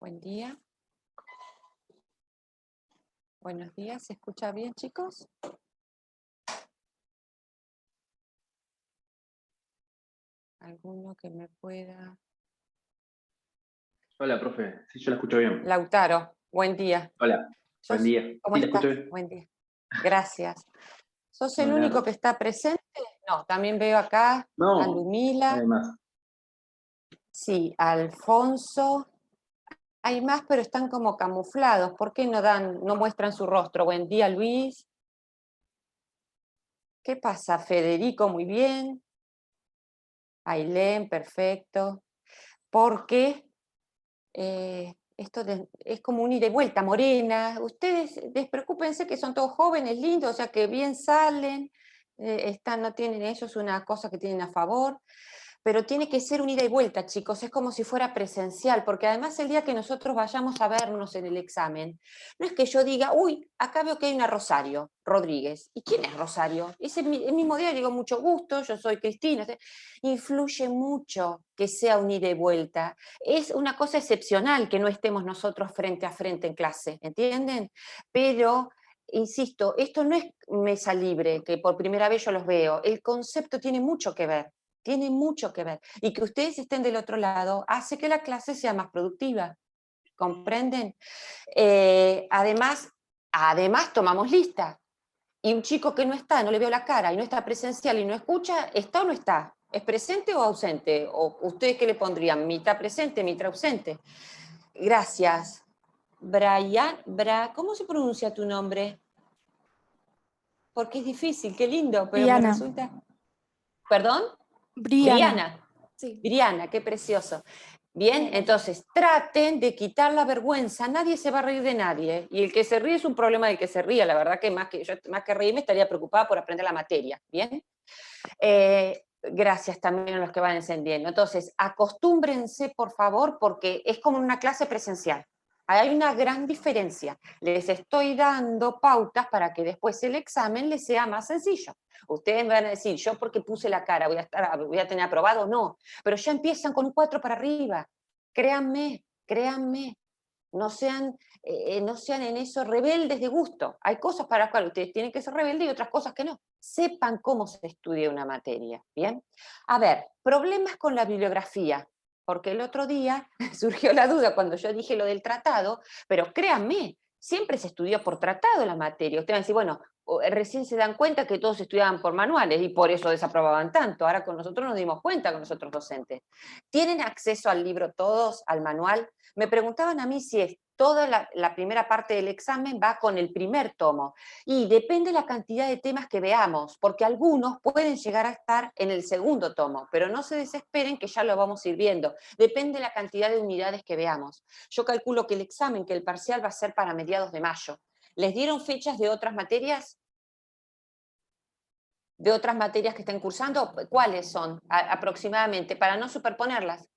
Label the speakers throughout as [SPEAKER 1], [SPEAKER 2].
[SPEAKER 1] Buen día. Buenos días, ¿se escucha bien, chicos? ¿Alguno que me pueda...?
[SPEAKER 2] Hola, profe. Sí, yo la escucho bien.
[SPEAKER 1] Lautaro, buen día.
[SPEAKER 2] Hola, buen día.
[SPEAKER 1] ¿Cómo
[SPEAKER 2] Sí, la
[SPEAKER 1] estás?
[SPEAKER 2] escucho bien.
[SPEAKER 1] Buen día. Gracias. ¿Sos
[SPEAKER 2] No,
[SPEAKER 1] el
[SPEAKER 2] de
[SPEAKER 1] único
[SPEAKER 2] nada.
[SPEAKER 1] que está presente? No, también veo acá a
[SPEAKER 2] No,
[SPEAKER 1] Lumila,
[SPEAKER 2] además.
[SPEAKER 1] sí, a Alfonso. Hay más, pero están como camuflados. ¿Por qué no muestran su rostro? Buen día, Luis. ¿Qué pasa? Federico, muy bien. Ailén, perfecto. Porque es como un ida y vuelta, Morena. Ustedes despreocúpense que son todos jóvenes, lindos, o sea que bien salen, no tienen ellos una cosa que tienen a favor, pero tiene que ser un ida y vuelta, chicos, es como si fuera presencial, porque además el día que nosotros vayamos a vernos en el examen, no es que yo diga, uy, acá veo que hay una Rosario Rodríguez. ¿Y quién es Rosario? Es el mismo día, digo, mucho gusto, yo soy Cristina. Influye mucho que sea un ida y vuelta. Es una cosa excepcional que no estemos nosotros frente a frente en clase, ¿entienden? Pero insisto, esto no es mesa libre, que por primera vez yo los veo. El concepto tiene mucho que ver. Tiene mucho que ver. Y que ustedes estén del otro lado hace que la clase sea más productiva. ¿Comprenden? Además tomamos lista. Y un chico que no está, no le veo la cara y no está presencial y no escucha, ¿está o no está? ¿Es presente o ausente? ¿O ustedes qué le pondrían? ¿Mitad presente, mitad ausente? Gracias. ¿Cómo se pronuncia tu nombre? Porque es difícil, qué lindo, pero me
[SPEAKER 3] Briana.
[SPEAKER 1] resulta... ¿Perdón?
[SPEAKER 3] Briana.
[SPEAKER 1] Briana.
[SPEAKER 3] Sí.
[SPEAKER 1] Briana, qué precioso. Bien, entonces traten de quitar la vergüenza, nadie se va a reír de nadie, ¿eh? Y el que se ríe es un problema del que se ría, la verdad que más que reírme estaría preocupada por aprender la materia, ¿bien? Gracias también a los que van encendiendo. Entonces, acostúmbrense, por favor, porque es como una clase presencial. Hay una gran diferencia. Les estoy dando pautas para que después el examen les sea más sencillo. Ustedes me van a decir, yo porque puse la cara voy a tener aprobado, no. Pero ya empiezan con un 4 para arriba. Créanme, créanme. No sean en eso rebeldes de gusto. Hay cosas para las cuales ustedes tienen que ser rebeldes y otras cosas que no. Sepan cómo se estudia una materia, ¿bien? A ver, problemas con la bibliografía, porque el otro día surgió la duda cuando yo dije lo del tratado, pero créanme, siempre se estudió por tratado la materia. Ustedes van a decir, bueno, recién se dan cuenta que todos estudiaban por manuales y por eso desaprobaban tanto. Ahora con nosotros nos dimos cuenta, con nosotros docentes. ¿Tienen acceso al libro todos, al manual? Me preguntaban a mí si es toda la primera parte del examen va con el primer tomo. Y depende la cantidad de temas que veamos, porque algunos pueden llegar a estar en el segundo tomo, pero no se desesperen que ya lo vamos a ir viendo. Depende la cantidad de unidades que veamos. Yo calculo que el parcial va a ser para mediados de mayo. ¿Les dieron fechas de otras materias? ¿De otras materias que estén cursando? ¿Cuáles son aproximadamente? Para no superponerlas.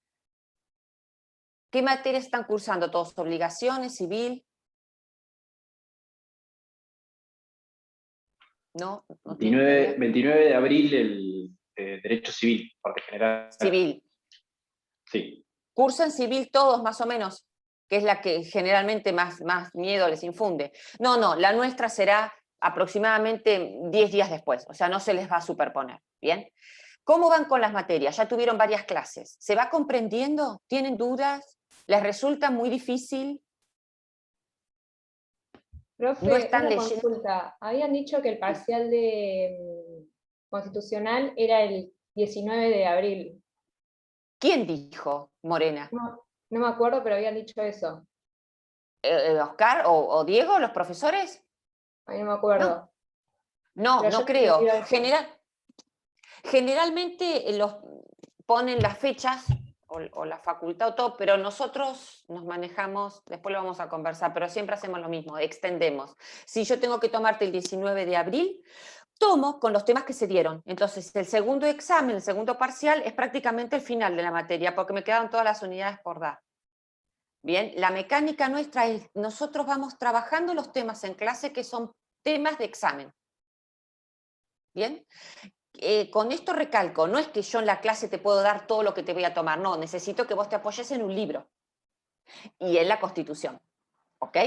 [SPEAKER 1] ¿Qué materias están cursando todos? ¿Obligaciones, civil? ¿No? ¿No tienen
[SPEAKER 2] 29,
[SPEAKER 1] idea?
[SPEAKER 2] 29 de abril el Derecho Civil, parte general.
[SPEAKER 1] Civil.
[SPEAKER 2] Sí.
[SPEAKER 1] Cursan civil todos más o menos, que es la que generalmente más miedo les infunde. No, la nuestra será aproximadamente 10 días después, o sea, no se les va a superponer, ¿bien? ¿Cómo van con las materias? Ya tuvieron varias clases. ¿Se va comprendiendo? ¿Tienen dudas? ¿Les resulta muy difícil? ¿No
[SPEAKER 4] Profe,
[SPEAKER 1] están
[SPEAKER 4] una
[SPEAKER 1] leyendo?
[SPEAKER 4] consulta. Habían dicho que el parcial de constitucional era el 19 de abril.
[SPEAKER 1] ¿Quién dijo, Morena?
[SPEAKER 4] No me acuerdo, pero habían dicho eso.
[SPEAKER 1] ¿Oscar o Diego, los profesores?
[SPEAKER 4] Ahí no me
[SPEAKER 1] No,
[SPEAKER 4] acuerdo.
[SPEAKER 1] no,
[SPEAKER 4] Pero yo
[SPEAKER 1] no
[SPEAKER 4] había
[SPEAKER 1] creo.
[SPEAKER 4] leído eso.
[SPEAKER 1] Generalmente los ponen las fechas o la facultad o todo, pero nosotros nos manejamos, después lo vamos a conversar, pero siempre hacemos lo mismo, extendemos. Si yo tengo que tomarte el 19 de abril, tomo con los temas que se dieron. Entonces, el segundo examen, el segundo parcial, es prácticamente el final de la materia, porque me quedan todas las unidades por dar. Bien, la mecánica nuestra es, nosotros vamos trabajando los temas en clase que son temas de examen. Bien, con esto recalco, no es que yo en la clase te puedo dar todo lo que te voy a tomar, no, necesito que vos te apoyes en un libro. y en la Constitución. ¿Ok?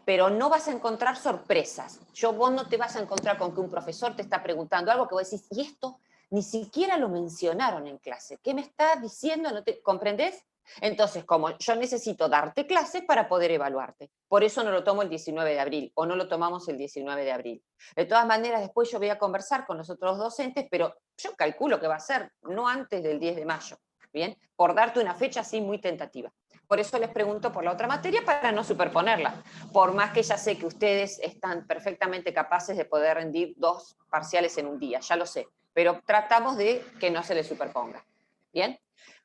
[SPEAKER 1] Pero no vas a encontrar sorpresas. Vos no te vas a encontrar con que un profesor te está preguntando algo que vos decís, y esto ni siquiera lo mencionaron en clase. ¿Qué me estás diciendo? ¿No te comprendés? Entonces, como yo necesito darte clases para poder evaluarte. Por eso no lo tomo el 19 de abril, o no lo tomamos el 19 de abril. De todas maneras, después yo voy a conversar con los otros docentes, pero yo calculo que va a ser no antes del 10 de mayo, ¿bien? Por darte una fecha así muy tentativa. Por eso les pregunto por la otra materia para no superponerla. Por más que ya sé que ustedes están perfectamente capaces de poder rendir 2 parciales en un día, ya lo sé. Pero tratamos de que no se les superponga. ¿Bien?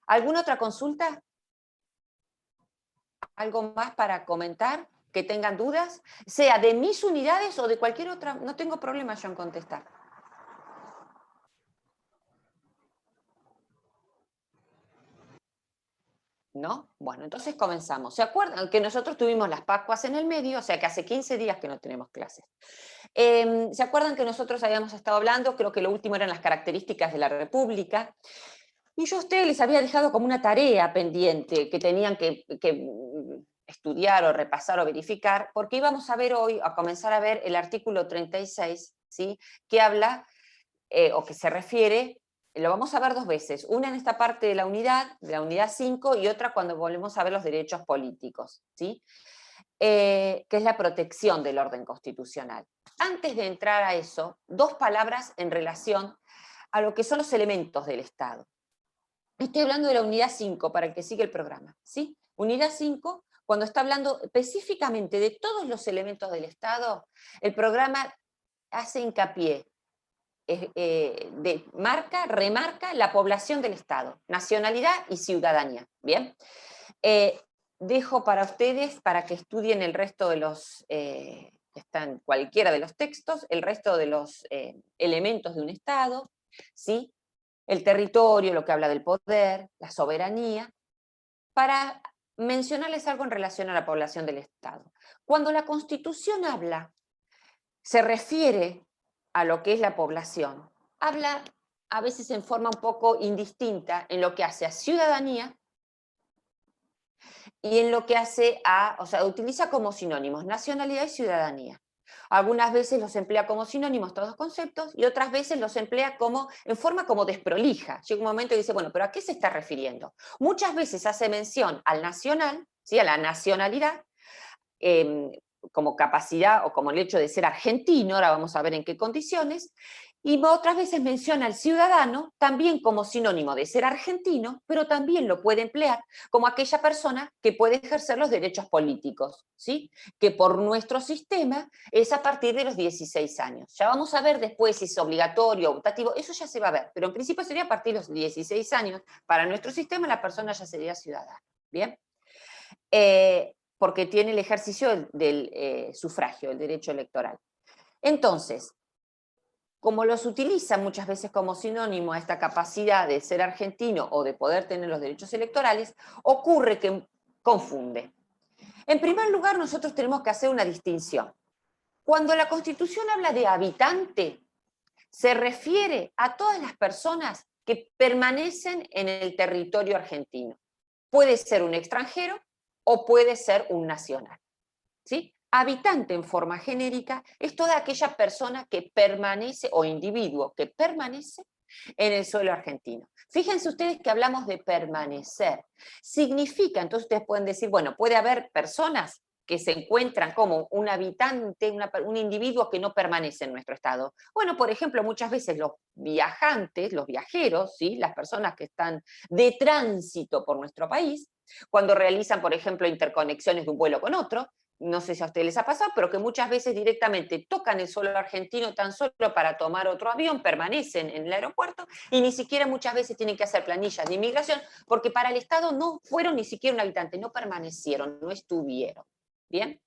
[SPEAKER 1] ¿Alguna otra consulta? ¿Algo más para comentar? ¿Que tengan dudas? Sea de mis unidades o de cualquier otra, no tengo problema yo en contestar. ¿No? Bueno, entonces comenzamos. ¿Se acuerdan que nosotros tuvimos las Pascuas en el medio? O sea que hace 15 días que no tenemos clases. ¿Se acuerdan que nosotros habíamos estado hablando? Creo que lo último eran las características de la República. Y yo a ustedes les había dejado como una tarea pendiente que tenían que estudiar o repasar o verificar, porque íbamos a ver hoy, a comenzar a ver el artículo 36, ¿sí? Que habla o que se refiere, lo vamos a ver 2 veces, una en esta parte de la unidad 5, y otra cuando volvemos a ver los derechos políticos, ¿sí? Que es la protección del orden constitucional. Antes de entrar a eso, 2 palabras en relación a lo que son los elementos del Estado. Estoy hablando de la unidad 5 para el que sigue el programa, ¿sí? Unidad 5, cuando está hablando específicamente de todos los elementos del Estado, el programa hace hincapié, remarca la población del Estado, nacionalidad y ciudadanía, ¿bien? Dejo para ustedes, para que estudien el resto de los, están cualquiera de los textos, el resto de los elementos de un Estado, ¿sí? El territorio, lo que habla del poder, la soberanía, para mencionarles algo en relación a la población del Estado. Cuando la Constitución habla, se refiere a lo que es la población, habla a veces en forma un poco indistinta en lo que hace a ciudadanía y en lo que hace a, o sea, utiliza como sinónimos nacionalidad y ciudadanía. Algunas veces los emplea como sinónimos todos los conceptos y otras veces los emplea como, en forma como desprolija. Llega un momento y dice, bueno, ¿pero a qué se está refiriendo? Muchas veces hace mención al nacional, ¿sí? A la nacionalidad, como capacidad o como el hecho de ser argentino, ahora vamos a ver en qué condiciones, y otras veces menciona al ciudadano también como sinónimo de ser argentino, pero también lo puede emplear como aquella persona que puede ejercer los derechos políticos, ¿sí? Que por nuestro sistema es a partir de los 16 años. Ya vamos a ver después si es obligatorio o optativo, eso ya se va a ver, pero en principio sería a partir de los 16 años. Para nuestro sistema la persona ya sería ciudadana, ¿bien? Porque tiene el ejercicio del sufragio, el derecho electoral. Entonces, como los utilizan muchas veces como sinónimo a esta capacidad de ser argentino o de poder tener los derechos electorales, ocurre que confunde. En primer lugar, nosotros tenemos que hacer una distinción. Cuando la Constitución habla de habitante, se refiere a todas las personas que permanecen en el territorio argentino. Puede ser un extranjero o puede ser un nacional, ¿sí? Habitante en forma genérica es toda aquella persona que permanece o individuo que permanece en el suelo argentino. Fíjense ustedes que hablamos de permanecer. Significa, entonces ustedes pueden decir, bueno, puede haber personas que se encuentran como un habitante, un individuo que no permanece en nuestro estado. Bueno, por ejemplo, muchas veces los viajantes, los viajeros, ¿sí? Las personas que están de tránsito por nuestro país, cuando realizan, por ejemplo, interconexiones de un vuelo con otro, no sé si a ustedes les ha pasado, pero que muchas veces directamente tocan el suelo argentino tan solo para tomar otro avión, permanecen en el aeropuerto y ni siquiera muchas veces tienen que hacer planillas de inmigración, porque para el Estado no fueron ni siquiera un habitante, no permanecieron, no estuvieron. ¿Bien?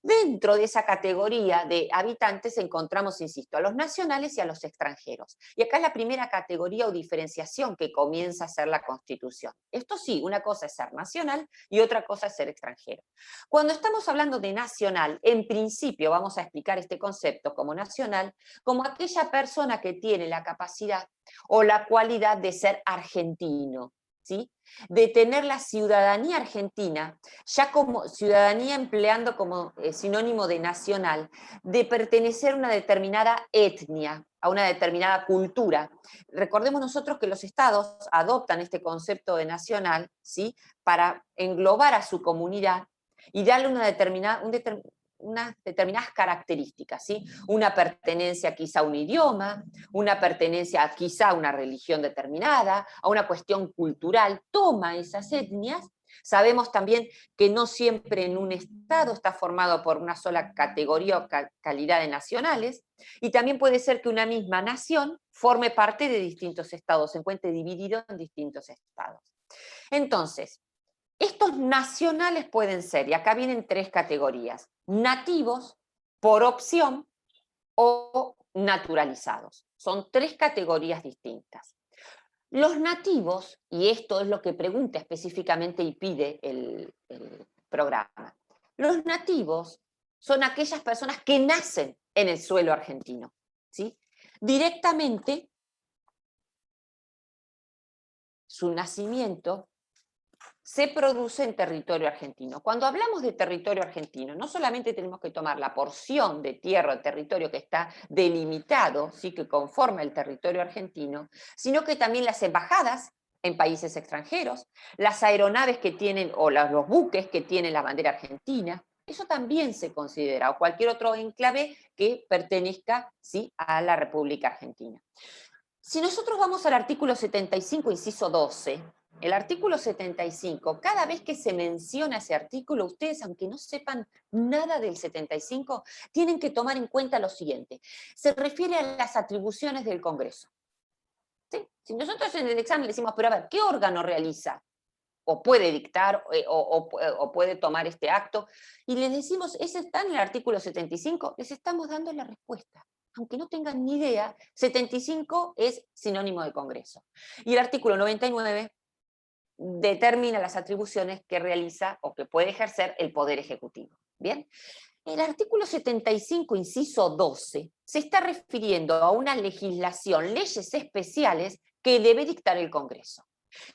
[SPEAKER 1] Dentro de esa categoría de habitantes encontramos, insisto, a los nacionales y a los extranjeros. Y acá es la primera categoría o diferenciación que comienza a hacer la Constitución. Esto sí, una cosa es ser nacional y otra cosa es ser extranjero. Cuando estamos hablando de nacional, en principio vamos a explicar este concepto como nacional, como aquella persona que tiene la capacidad o la cualidad de ser argentino. ¿sí?, de tener la ciudadanía argentina, ya como ciudadanía empleando como sinónimo de nacional, de pertenecer a una determinada etnia, a una determinada cultura. Recordemos nosotros que los estados adoptan este concepto de nacional, ¿sí?, para englobar a su comunidad y darle unas determinadas características, ¿sí? Una pertenencia quizá a un idioma, una pertenencia quizá a una religión determinada, a una cuestión cultural, toma esas etnias. Sabemos también que no siempre en un estado está formado por una sola categoría o calidad de nacionales, y también puede ser que una misma nación forme parte de distintos estados, se encuentre dividido en distintos estados. Entonces, estos nacionales pueden ser, y acá vienen 3 categorías: nativos, por opción, o naturalizados. Son 3 categorías distintas. Los nativos, y esto es lo que pregunta específicamente y pide el programa, los nativos son aquellas personas que nacen en el suelo argentino, ¿sí? Directamente, su nacimiento se produce en territorio argentino. Cuando hablamos de territorio argentino, no solamente tenemos que tomar la porción de tierra o territorio que está delimitado, ¿sí?, que conforma el territorio argentino, sino que también las embajadas en países extranjeros, las aeronaves que tienen, o los buques que tienen la bandera argentina, eso también se considera, o cualquier otro enclave que pertenezca, ¿sí?, a la República Argentina. Si nosotros vamos al artículo 75, inciso 12, el artículo 75, cada vez que se menciona ese artículo, ustedes, aunque no sepan nada del 75, tienen que tomar en cuenta lo siguiente. Se refiere a las atribuciones del Congreso. ¿Sí? Si nosotros en el examen le decimos, pero a ver, ¿qué órgano realiza? O puede dictar, o puede tomar este acto, y les decimos, ese está en el artículo 75, les estamos dando la respuesta. Aunque no tengan ni idea, 75 es sinónimo de Congreso. Y el artículo 99 determina las atribuciones que realiza o que puede ejercer el Poder Ejecutivo. ¿Bien? El artículo 75, inciso 12, se está refiriendo a una legislación, leyes especiales que debe dictar el Congreso.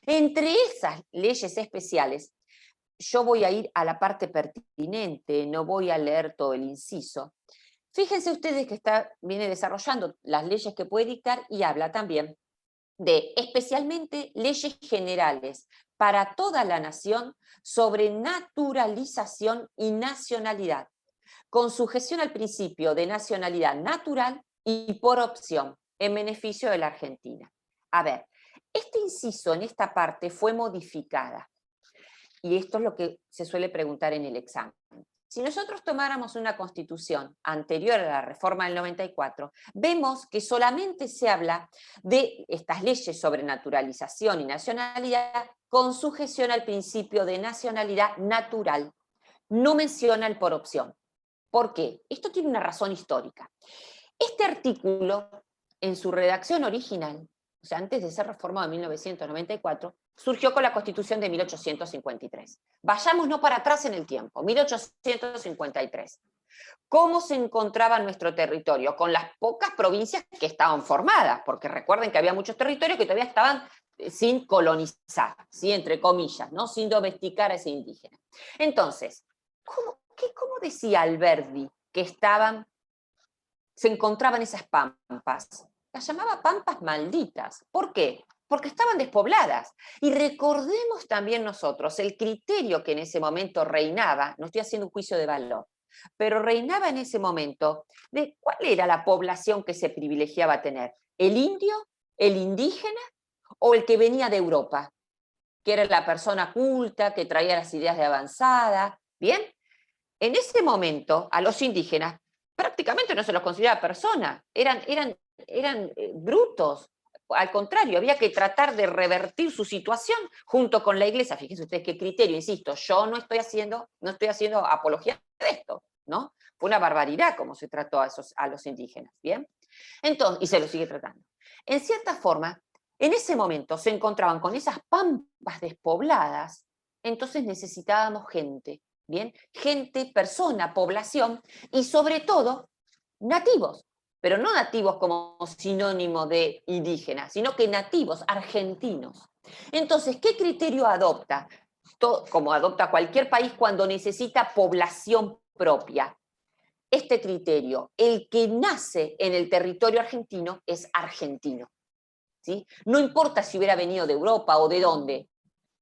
[SPEAKER 1] Entre esas leyes especiales, yo voy a ir a la parte pertinente, no voy a leer todo el inciso. Fíjense ustedes que viene desarrollando las leyes que puede dictar y habla también de especialmente leyes generales para toda la nación sobre naturalización y nacionalidad, con sujeción al principio de nacionalidad natural y por opción, en beneficio de la Argentina. A ver, este inciso en esta parte fue modificada, y esto es lo que se suele preguntar en el examen. Si nosotros tomáramos una constitución anterior a la reforma del 94, vemos que solamente se habla de estas leyes sobre naturalización y nacionalidad con sujeción al principio de nacionalidad natural. No menciona el por opción. ¿Por qué? Esto tiene una razón histórica. Este artículo, en su redacción original, o sea, antes de ser reformado en 1994, surgió con la Constitución de 1853. Vayamos no para atrás en el tiempo, 1853. ¿Cómo se encontraba nuestro territorio? Con las pocas provincias que estaban formadas, porque recuerden que había muchos territorios que todavía estaban sin colonizar, ¿sí?, entre comillas, ¿no?, sin domesticar a ese indígena. Entonces, ¿cómo decía Alberdi que se encontraban esas pampas? Las llamaba pampas malditas. ¿Por qué? Porque estaban despobladas. Y recordemos también nosotros el criterio que en ese momento reinaba, no estoy haciendo un juicio de valor, pero reinaba en ese momento de cuál era la población que se privilegiaba tener: el indio, el indígena o el que venía de Europa, que era la persona culta, que traía las ideas de avanzada. ¿Bien? En ese momento, a los indígenas prácticamente no se los consideraba personas, eran brutos. Al contrario, había que tratar de revertir su situación junto con la iglesia. Fíjense ustedes qué criterio, insisto, yo no estoy haciendo apología de esto, ¿no? Fue una barbaridad cómo se trató a los indígenas, ¿bien? Entonces, y se los sigue tratando. En cierta forma, en ese momento se encontraban con esas pampas despobladas, entonces necesitábamos gente, ¿bien? Gente, persona, población, y sobre todo, nativos. Pero no nativos como sinónimo de indígenas, sino que nativos, argentinos. Entonces, ¿qué criterio adopta? Como adopta cualquier país cuando necesita población propia. Este criterio, el que nace en el territorio argentino es argentino, ¿sí? No importa si hubiera venido de Europa o de dónde,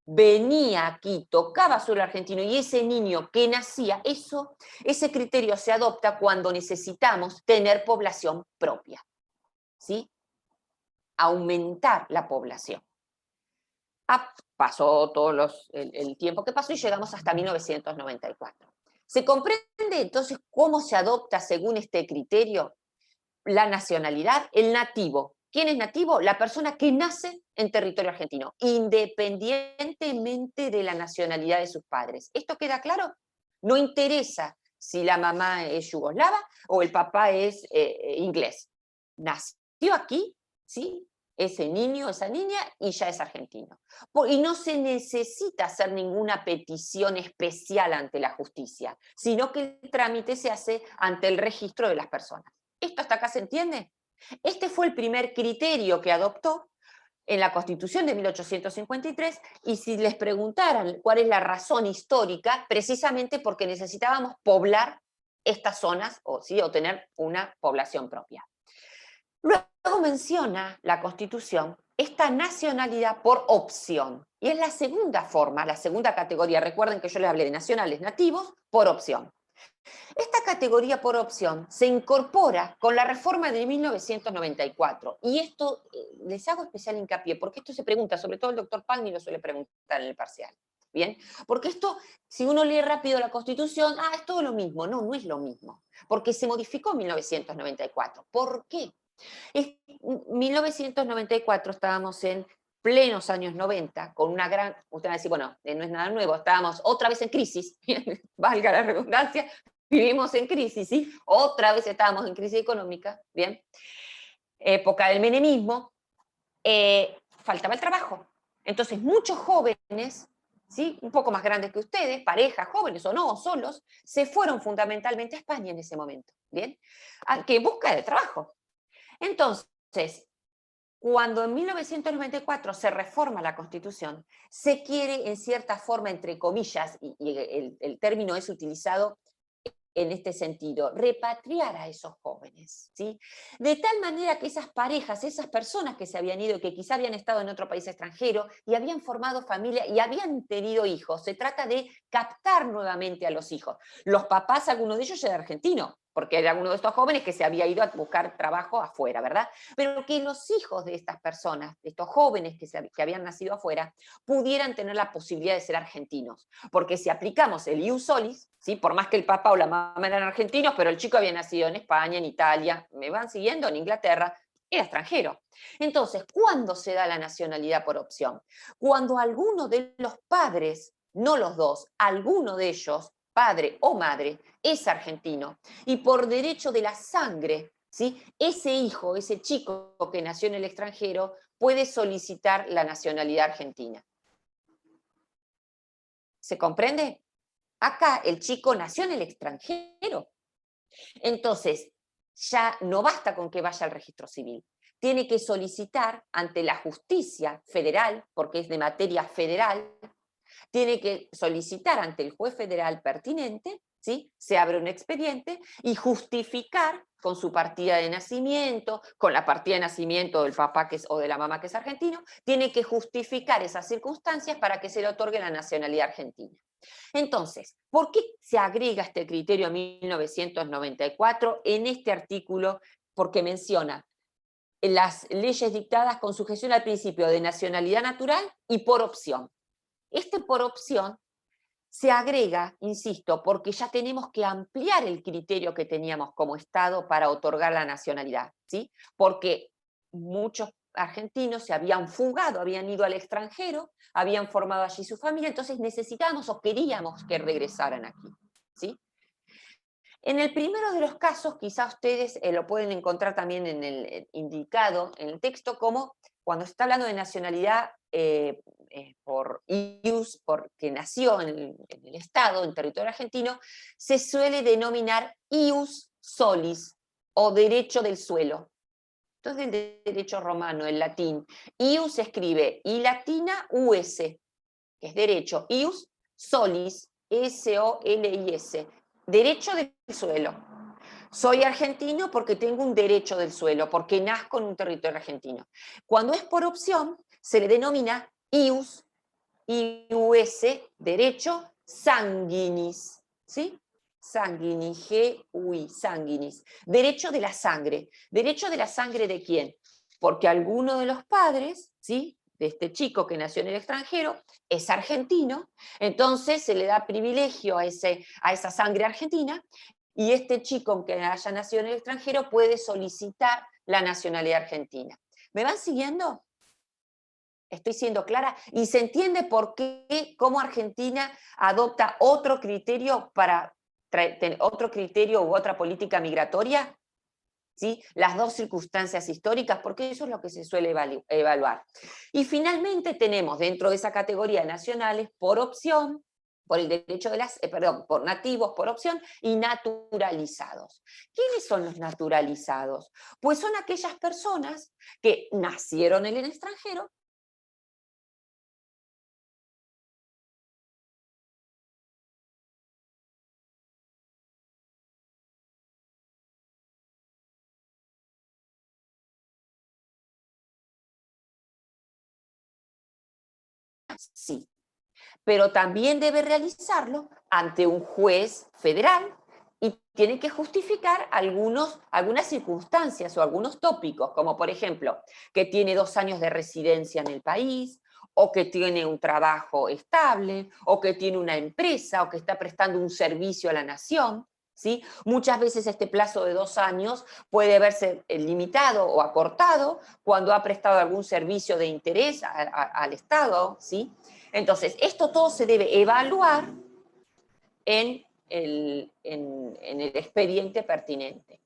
[SPEAKER 1] venía aquí, tocaba suelo argentino, y ese niño que nacía, ese criterio se adopta cuando necesitamos tener población propia, ¿sí? Aumentar la población. Pasó el tiempo que pasó y llegamos hasta 1994. ¿Se comprende entonces cómo se adopta según este criterio la nacionalidad? El nativo. ¿Quién es nativo? La persona que nace en territorio argentino, independientemente de la nacionalidad de sus padres. ¿Esto queda claro? No interesa si la mamá es yugoslava o el papá es inglés. Nació aquí, ¿sí? Ese niño, esa niña, y ya es argentino. Y no se necesita hacer ninguna petición especial ante la justicia, sino que el trámite se hace ante el registro de las personas. ¿Esto hasta acá se entiende? Este fue el primer criterio que adoptó en la Constitución de 1853, y si les preguntaran cuál es la razón histórica, precisamente porque necesitábamos poblar estas zonas, o tener una población propia. Luego menciona la Constitución esta nacionalidad por opción, y es la segunda forma, la segunda categoría. Recuerden que yo les hablé de nacionales nativos por opción. Esta categoría por opción se incorpora con la reforma de 1994, y esto les hago especial hincapié, porque esto se pregunta, sobre todo el doctor Palmi lo suele preguntar en el parcial. ¿Bien? Porque esto, si uno lee rápido la Constitución, es todo lo mismo. No, no es lo mismo, porque se modificó en 1994. ¿Por qué? En 1994 estábamos en plenos años 90, con una gran, usted va a decir, bueno, no es nada nuevo, estábamos otra vez en crisis, valga la redundancia, vivimos en crisis, ¿sí? Otra vez estábamos en crisis económica, ¿bien? Época del menemismo, faltaba el trabajo. Entonces muchos jóvenes, ¿sí? Un poco más grandes que ustedes, parejas, jóvenes o no, solos, se fueron fundamentalmente a España en ese momento, ¿bien? Que busca de trabajo. Entonces, cuando en 1994 se reforma la Constitución, se quiere, en cierta forma, entre comillas, y el término es utilizado en este sentido, repatriar a esos jóvenes, ¿sí? De tal manera que esas parejas, esas personas que se habían ido, que quizá habían estado en otro país extranjero y habían formado familia y habían tenido hijos, se trata de captar nuevamente a los hijos. Los papás, algunos de ellos eran argentinos, porque era uno de estos jóvenes que se había ido a buscar trabajo afuera, ¿verdad? Pero que los hijos de estas personas, de estos jóvenes que habían nacido afuera, pudieran tener la posibilidad de ser argentinos. Porque si aplicamos el ius solis, ¿sí? Por más que el papá o la mamá eran argentinos, pero el chico había nacido en España, en Italia, ¿me van siguiendo? En Inglaterra, era extranjero. Entonces, ¿cuándo se da la nacionalidad por opción? Cuando alguno de los padres, no los dos, alguno de ellos, padre o madre, es argentino, y por derecho de la sangre, ¿sí? Ese hijo, ese chico que nació en el extranjero, puede solicitar la nacionalidad argentina. ¿Se comprende? Acá el chico nació en el extranjero. Entonces, ya no basta con que vaya al registro civil. Tiene que solicitar ante la justicia federal, porque es de materia federal, tiene que solicitar ante el juez federal pertinente, ¿sí? Se abre un expediente y justificar con su partida de nacimiento, con la partida de nacimiento del papá o de la mamá que es argentino, tiene que justificar esas circunstancias para que se le otorgue la nacionalidad argentina. Entonces, ¿por qué se agrega este criterio a 1994 en este artículo? Porque menciona las leyes dictadas con sujeción al principio de nacionalidad natural y por opción. Este por opción se agrega, insisto, porque ya tenemos que ampliar el criterio que teníamos como Estado para otorgar la nacionalidad, ¿sí? Porque muchos argentinos se habían fugado, habían ido al extranjero, habían formado allí su familia, entonces necesitábamos o queríamos que regresaran aquí, ¿sí? En el primero de los casos, quizá ustedes lo pueden encontrar también en el indicado en el texto, como cuando se está hablando de nacionalidad por ius, porque nació en el Estado, en territorio argentino, se suele denominar ius solis, o derecho del suelo. Esto es del derecho romano, el latín. Ius se escribe I latina US, que es derecho. Ius solis, S-O-L-I-S, derecho del suelo. Soy argentino porque tengo un derecho del suelo, porque nazco en un territorio argentino. Cuando es por opción, se le denomina ius, ius, derecho sanguinis, ¿sí? Sanguinis, G-U-I, sanguinis. Derecho de la sangre. ¿Derecho de la sangre de quién? Porque alguno de los padres, ¿sí?, de este chico que nació en el extranjero, es argentino, entonces se le da privilegio a esa sangre argentina, y este chico que haya nacido en el extranjero puede solicitar la nacionalidad argentina. ¿Me van siguiendo? ¿Estoy siendo clara? ¿Y se entiende por qué, cómo Argentina adopta otro criterio otro criterio u otra política migratoria? ¿Sí? Las dos circunstancias históricas, porque eso es lo que se suele evaluar. Y finalmente tenemos dentro de esa categoría nacionales por opción, por el derecho de por nativos por opción, y naturalizados. ¿Quiénes son los naturalizados? Pues son aquellas personas que nacieron en el extranjero, sí, pero también debe realizarlo ante un juez federal y tiene que justificar algunas circunstancias o algunos tópicos, como por ejemplo, que tiene 2 años de residencia en el país, o que tiene un trabajo estable, o que tiene una empresa, o que está prestando un servicio a la nación. ¿Sí? Muchas veces este plazo de 2 años puede verse limitado o acortado cuando ha prestado algún servicio de interés al Estado, ¿sí? Entonces, esto todo se debe evaluar en el expediente pertinente.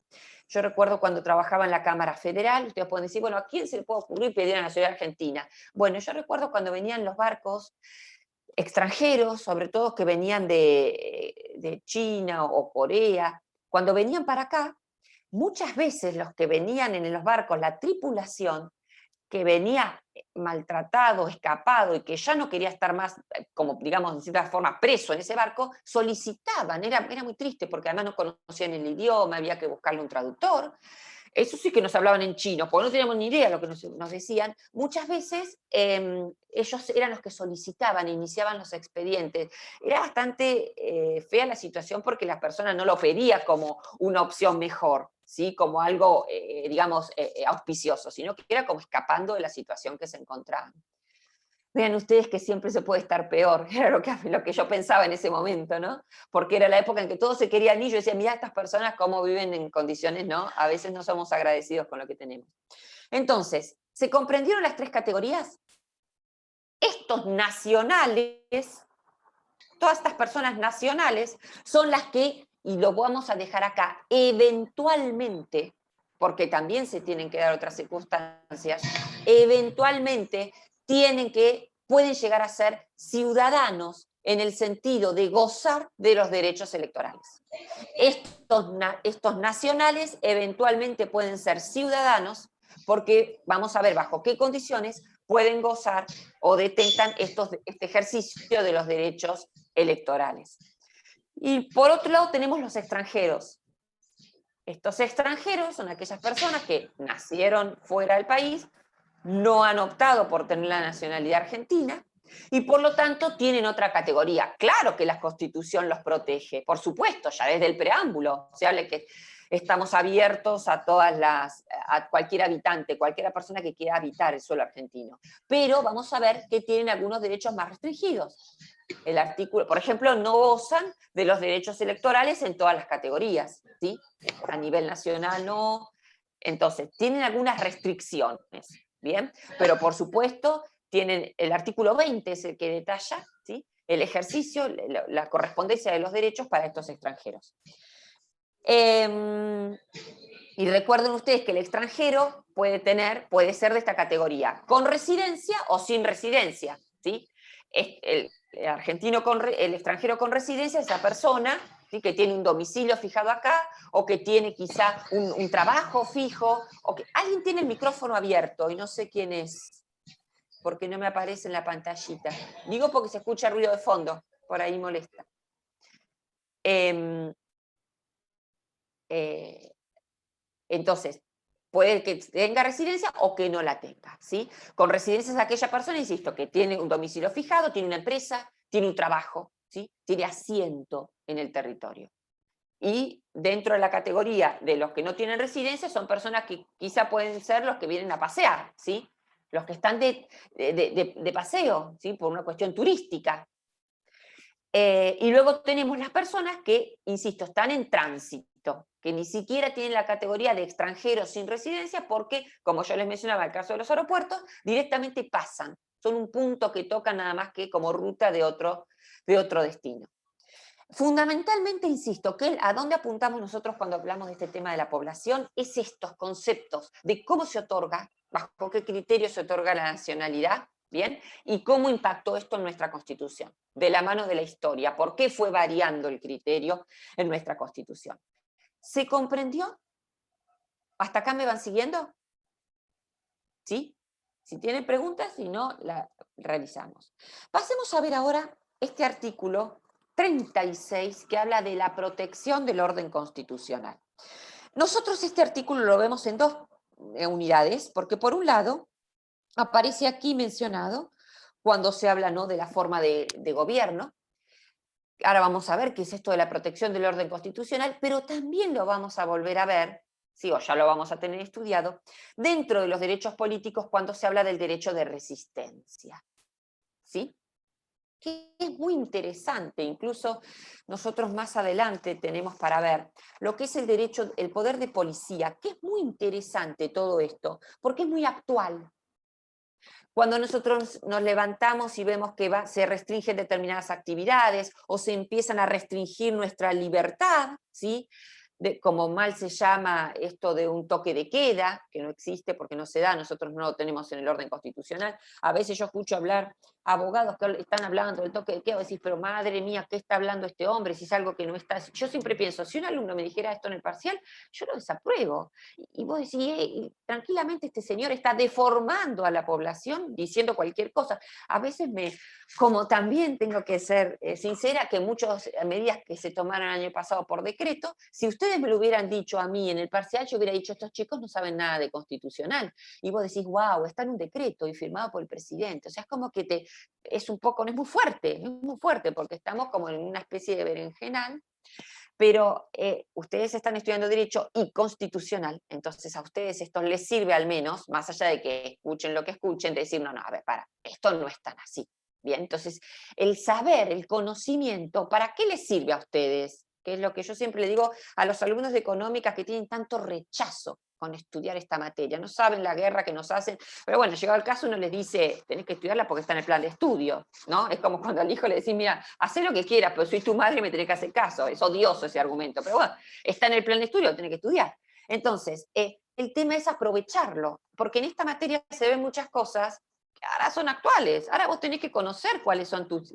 [SPEAKER 1] Yo recuerdo cuando trabajaba en la Cámara Federal, ustedes pueden decir, bueno, ¿a quién se le puede ocurrir pedir a la nacionalidad argentina? Bueno, yo recuerdo cuando venían los barcos extranjeros, sobre todo que venían de China o Corea, cuando venían para acá, muchas veces los que venían en los barcos, la tripulación, que venía maltratado, escapado y que ya no quería estar más, como digamos, de cierta forma, preso en ese barco, solicitaban, era muy triste porque además no conocían el idioma, había que buscarle un traductor. Eso sí que nos hablaban en chino, porque no teníamos ni idea de lo que nos decían. Muchas veces ellos eran los que solicitaban, iniciaban los expedientes. Era bastante fea la situación porque la persona no lo pedía como una opción mejor, ¿sí? Como algo, digamos, auspicioso, sino que era como escapando de la situación que se encontraban. Vean ustedes que siempre se puede estar peor, era lo que yo pensaba en ese momento, ¿no? Porque era la época en que todos se querían ir, yo decía, mira estas personas cómo viven en condiciones, ¿no? A veces no somos agradecidos con lo que tenemos. Entonces, ¿se comprendieron las 3 categorías? Estos nacionales, todas estas personas nacionales, son las que, y lo vamos a dejar acá, eventualmente, porque también se tienen que dar otras circunstancias, eventualmente pueden llegar a ser ciudadanos en el sentido de gozar de los derechos electorales. Estos nacionales eventualmente pueden ser ciudadanos porque vamos a ver bajo qué condiciones pueden gozar o detentan este ejercicio de los derechos electorales. Y por otro lado tenemos los extranjeros. Estos extranjeros son aquellas personas que nacieron fuera del país, no han optado por tener la nacionalidad argentina y por lo tanto tienen otra categoría. Claro que la Constitución los protege, por supuesto, ya desde el preámbulo se habla que estamos abiertos a a cualquier habitante, cualquier persona que quiera habitar el suelo argentino. Pero vamos a ver que tienen algunos derechos más restringidos. El artículo, por ejemplo, no gozan de los derechos electorales en todas las categorías, ¿sí? A nivel nacional no. Entonces, tienen algunas restricciones. Bien, pero por supuesto tienen el artículo 20, es el que detalla, ¿sí?, el ejercicio, la correspondencia de los derechos para estos extranjeros. Y recuerden ustedes que el extranjero puede ser de esta categoría, con residencia o sin residencia, ¿sí? El extranjero con residencia es esa persona ¿sí? Que tiene un domicilio fijado acá, o que tiene quizá un trabajo fijo, o que alguien tiene el micrófono abierto y no sé quién es, porque no me aparece en la pantallita. Digo porque se escucha ruido de fondo, por ahí molesta. Entonces, puede que tenga residencia o que no la tenga, ¿sí? Con residencia es aquella persona, insisto, que tiene un domicilio fijado, tiene una empresa, tiene un trabajo, ¿sí? Tiene asiento en el territorio. Y dentro de la categoría de los que no tienen residencia son personas que quizá pueden ser los que vienen a pasear, ¿sí? Los que están de paseo, ¿sí? Por una cuestión turística. Y luego tenemos las personas que, insisto, están en tránsito, que ni siquiera tienen la categoría de extranjeros sin residencia porque, como yo les mencionaba, en el caso de los aeropuertos, directamente pasan. Son un punto que tocan nada más que como ruta de otro destino. Fundamentalmente, insisto, que a dónde apuntamos nosotros cuando hablamos de este tema de la población es estos conceptos de cómo se otorga, bajo qué criterio se otorga la nacionalidad, ¿bien? Y cómo impactó esto en nuestra Constitución, de la mano de la historia, por qué fue variando el criterio en nuestra Constitución. ¿Se comprendió? ¿Hasta acá me van siguiendo? ¿Sí? Si tienen preguntas, si no, la realizamos. Pasemos a ver ahora este artículo 36 que habla de la protección del orden constitucional. Nosotros este artículo lo vemos en dos unidades, porque por un lado aparece aquí mencionado cuando se habla, ¿no?, de la forma de gobierno. Ahora vamos a ver qué es esto de la protección del orden constitucional, pero también lo vamos a volver a ver, sí, o ya lo vamos a tener estudiado, dentro de los derechos políticos cuando se habla del derecho de resistencia. ¿Sí? Que es muy interesante, incluso nosotros más adelante tenemos para ver lo que es el derecho, el poder de policía, que es muy interesante todo esto, porque es muy actual. Cuando nosotros nos levantamos y vemos que se restringen determinadas actividades o se empiezan a restringir nuestra libertad, ¿sí? Como mal se llama esto de un toque de queda, que no existe porque no se da, nosotros no lo tenemos en el orden constitucional. A veces yo escucho hablar abogados que están hablando del toque de queda, y decís, pero madre mía, ¿qué está hablando este hombre? Si es algo que no está... Yo siempre pienso, si un alumno me dijera esto en el parcial, yo lo desapruebo. Y vos decís, tranquilamente este señor está deformando a la población diciendo cualquier cosa. A veces como también tengo que ser sincera, que muchas medidas que se tomaron el año pasado por decreto, si ustedes me lo hubieran dicho a mí en el parcial, yo hubiera dicho, estos chicos no saben nada de constitucional. Y vos decís, wow, está en un decreto y firmado por el presidente. O sea, es como que es un poco, no es muy fuerte, porque estamos como en una especie de berenjenal. Pero ustedes están estudiando Derecho y Constitucional, entonces a ustedes esto les sirve al menos, más allá de que escuchen lo que escuchen, de decir, no, a ver, esto no es tan así. Bien, entonces el saber, el conocimiento, ¿para qué les sirve a ustedes? Que es lo que yo siempre le digo a los alumnos de Económica que tienen tanto rechazo con estudiar esta materia, no saben la guerra que nos hacen, pero bueno, llegado el caso uno les dice, tenés que estudiarla porque está en el plan de estudio, ¿no? Es como cuando al hijo le decís, mira, haz lo que quieras, pero soy tu madre y me tenés que hacer caso, es odioso ese argumento, pero bueno, está en el plan de estudio, lo tenés que estudiar. Entonces, el tema es aprovecharlo, porque en esta materia se ven muchas cosas que ahora son actuales, ahora vos tenés que conocer cuáles son tus